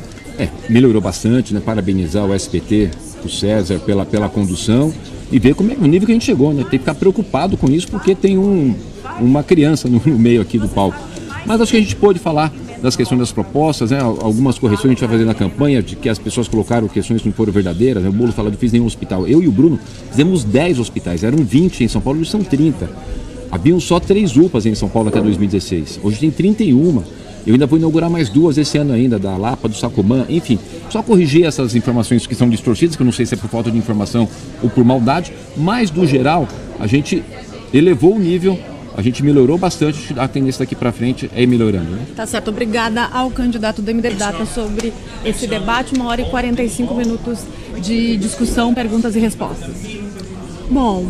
Melhorou bastante, né? Parabenizar o SBT, o César, pela condução, e ver como é o nível que a gente chegou, né? Tem que ficar preocupado com isso, porque tem uma criança no meio aqui do palco. Mas acho que a gente pôde falar das questões das propostas, né? Algumas correções a gente vai fazer na campanha, de que as pessoas colocaram questões que não foram verdadeiras, né? O Bolo fala, não fiz nenhum hospital. Eu e o Bruno fizemos 10 hospitais, eram 20 em São Paulo, hoje são 30. Haviam só 3 UPAs em São Paulo até 2016, hoje tem 31. Eu ainda vou inaugurar mais 2 esse ano ainda, da Lapa, do Sacomã, enfim. Só corrigir essas informações que são distorcidas, que eu não sei se é por falta de informação ou por maldade, mas, do geral, a gente elevou o nível, a gente melhorou bastante, a tendência daqui para frente é ir melhorando. Né? Tá certo, obrigada ao candidato do MDB sobre esse debate, 1h45 de discussão, perguntas e respostas. Bom,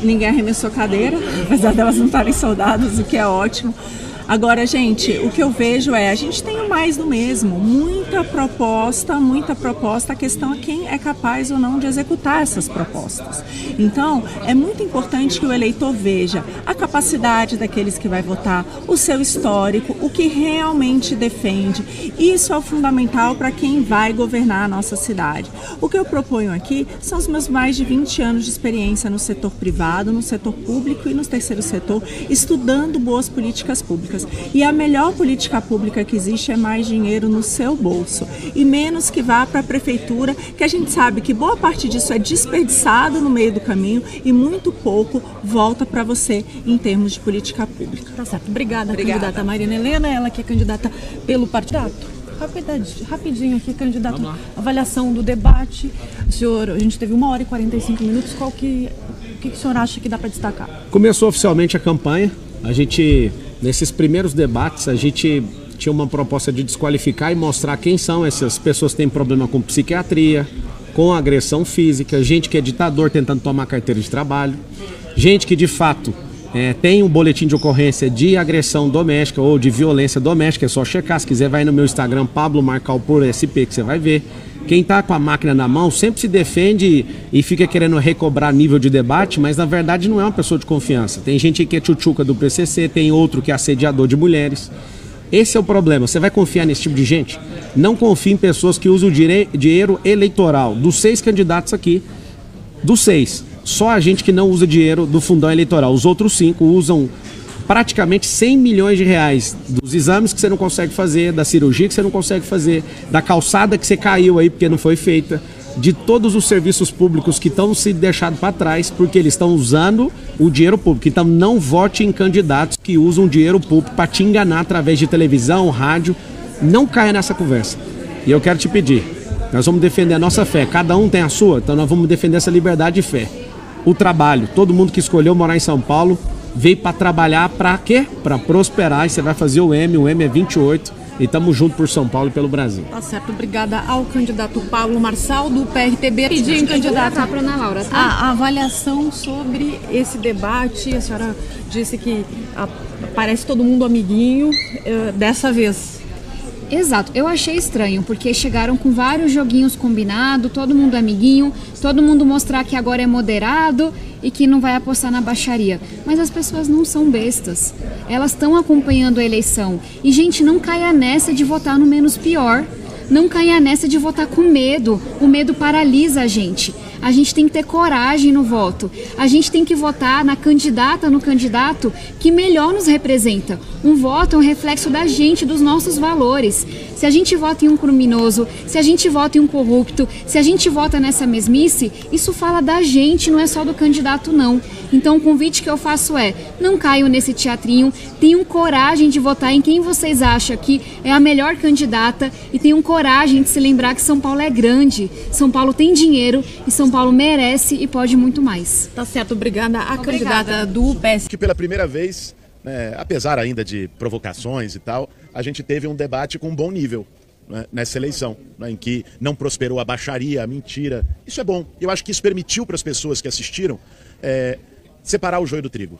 ninguém arremessou cadeira, apesar delas não estarem soldadas, o que é ótimo. Agora, gente, o que eu vejo a gente tem mais do mesmo, muita proposta, a questão é quem é capaz ou não de executar essas propostas. Então, é muito importante que o eleitor veja a capacidade daqueles que vai votar, o seu histórico, o que realmente defende. Isso é o fundamental para quem vai governar a nossa cidade. O que eu proponho aqui são os meus mais de 20 anos de experiência no setor privado, no setor público e no terceiro setor, estudando boas políticas públicas. E a melhor política pública que existe é mais dinheiro no seu bolso e menos que vá para a prefeitura, que a gente sabe que boa parte disso é desperdiçado no meio do caminho e muito pouco volta para você em termos de política pública. Tá certo. Obrigada. Candidata Marina Helena, ela que é candidata pelo partido. Rapidinho aqui, candidato, avaliação do debate. Senhor, a gente teve 1h45, o que o senhor acha que dá para destacar? Começou oficialmente a campanha, nesses primeiros debates, a gente tinha uma proposta de desqualificar e mostrar quem são essas pessoas que têm problema com psiquiatria, com agressão física, gente que é ditador tentando tomar carteira de trabalho, gente que de fato tem um boletim de ocorrência de agressão doméstica ou de violência doméstica, é só checar, se quiser vai no meu Instagram, Pablo Marcal por SP, que você vai ver. Quem está com a máquina na mão sempre se defende e fica querendo recobrar nível de debate, mas na verdade não é uma pessoa de confiança. Tem gente que é tchutchuca do PCC, tem outro que é assediador de mulheres. Esse é o problema. Você vai confiar nesse tipo de gente? Não confie em pessoas que usam dinheiro eleitoral. Dos 6 candidatos aqui, dos 6, só a gente que não usa dinheiro do fundão eleitoral. Os outros 5 usam praticamente 100 milhões de reais dos exames que você não consegue fazer, da cirurgia que você não consegue fazer, da calçada que você caiu aí porque não foi feita, de todos os serviços públicos que estão se deixando para trás porque eles estão usando o dinheiro público. Então não vote em candidatos que usam dinheiro público para te enganar através de televisão, rádio. Não caia nessa conversa. E eu quero te pedir, nós vamos defender a nossa fé, cada um tem a sua, então nós vamos defender essa liberdade de fé. O trabalho, todo mundo que escolheu morar em São Paulo veio para trabalhar para quê? Para prosperar, e você vai fazer o M é 28, e estamos juntos por São Paulo e pelo Brasil. Tá certo, obrigada ao candidato Pablo Marçal, do PRTB. Pedindo, candidata, para Ana Laura, tá? A avaliação sobre esse debate, a senhora disse que parece todo mundo amiguinho, dessa vez. Exato, eu achei estranho, porque chegaram com vários joguinhos combinados, todo mundo amiguinho, todo mundo mostrar que agora é moderado, e que não vai apostar na baixaria. Mas as pessoas não são bestas. Elas estão acompanhando a eleição. E, gente, não caia nessa de votar no menos pior. Não caia nessa de votar com medo. O medo paralisa a gente. A gente tem que ter coragem no voto. A gente tem que votar na candidata, no candidato que melhor nos representa. Um voto é um reflexo da gente, dos nossos valores. Se a gente vota em um criminoso, se a gente vota em um corrupto, se a gente vota nessa mesmice, isso fala da gente, não é só do candidato, não. Então o convite que eu faço é, não caiam nesse teatrinho, tenham coragem de votar em quem vocês acham que é a melhor candidata e tenham coragem de se lembrar que São Paulo é grande, São Paulo tem dinheiro e São Paulo merece e pode muito mais. Tá certo, obrigada. A candidata do PS. Que pela primeira vez, né, apesar ainda de provocações e tal, a gente teve um debate com um bom nível, né, nessa eleição, né, em que não prosperou a baixaria, a mentira. Isso é bom. Eu acho que isso permitiu para as pessoas que assistiram separar o joio do trigo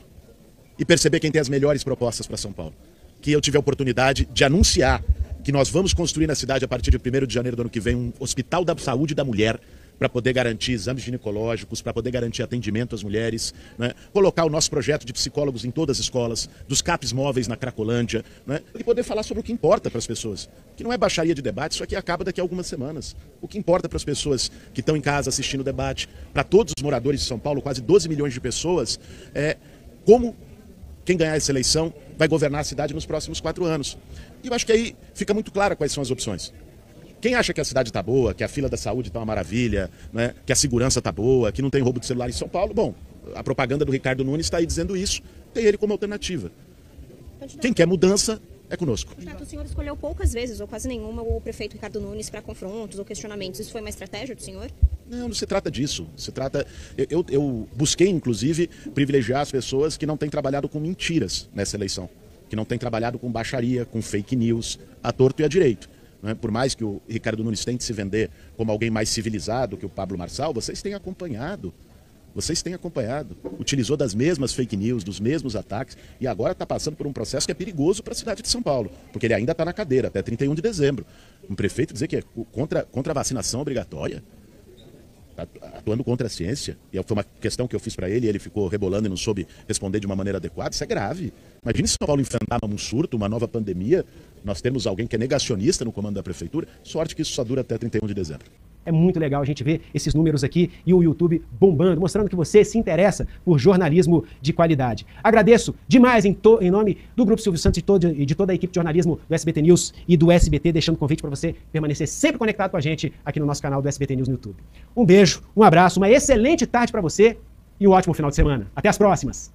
e perceber quem tem as melhores propostas para São Paulo. Que eu tive a oportunidade de anunciar que nós vamos construir na cidade, a partir de 1º de janeiro do ano que vem, um hospital da saúde da mulher, para poder garantir exames ginecológicos, para poder garantir atendimento às mulheres, né? Colocar o nosso projeto de psicólogos em todas as escolas, dos CAPs móveis na Cracolândia, né? E poder falar sobre o que importa para as pessoas. Que não é baixaria de debate, isso aqui acaba daqui a algumas semanas. O que importa para as pessoas que estão em casa assistindo o debate, para todos os moradores de São Paulo, quase 12 milhões de pessoas, é como quem ganhar essa eleição vai governar a cidade nos próximos 4 anos. E eu acho que aí fica muito claro quais são as opções. Quem acha que a cidade está boa, que a fila da saúde está uma maravilha, né, que a segurança está boa, que não tem roubo de celular em São Paulo, bom, a propaganda do Ricardo Nunes está aí dizendo isso, tem ele como alternativa. Quem quer mudança é conosco. O senhor escolheu poucas vezes, ou quase nenhuma, o prefeito Ricardo Nunes para confrontos ou questionamentos. Isso foi uma estratégia do senhor? Não se trata disso. Se trata. Eu busquei, inclusive, privilegiar as pessoas que não têm trabalhado com mentiras nessa eleição, que não têm trabalhado com baixaria, com fake news, à torto e à direito. Por mais que o Ricardo Nunes tente se vender como alguém mais civilizado que o Pablo Marçal, vocês têm acompanhado. Utilizou das mesmas fake news, dos mesmos ataques, e agora está passando por um processo que é perigoso para a cidade de São Paulo, porque ele ainda está na cadeira até 31 de dezembro. Um prefeito dizer que é contra a vacinação obrigatória, atuando contra a ciência, e foi uma questão que eu fiz para ele, e ele ficou rebolando e não soube responder de uma maneira adequada. Isso é grave. Imagine se São Paulo enfrentar um surto, uma nova pandemia, nós temos alguém que é negacionista no comando da prefeitura. Sorte que isso só dura até 31 de dezembro. É muito legal a gente ver esses números aqui e o YouTube bombando, mostrando que você se interessa por jornalismo de qualidade. Agradeço demais em nome do Grupo Silvio Santos e de toda a equipe de jornalismo do SBT News e do SBT, deixando convite para você permanecer sempre conectado com a gente aqui no nosso canal do SBT News no YouTube. Um beijo, um abraço, uma excelente tarde para você e um ótimo final de semana. Até as próximas!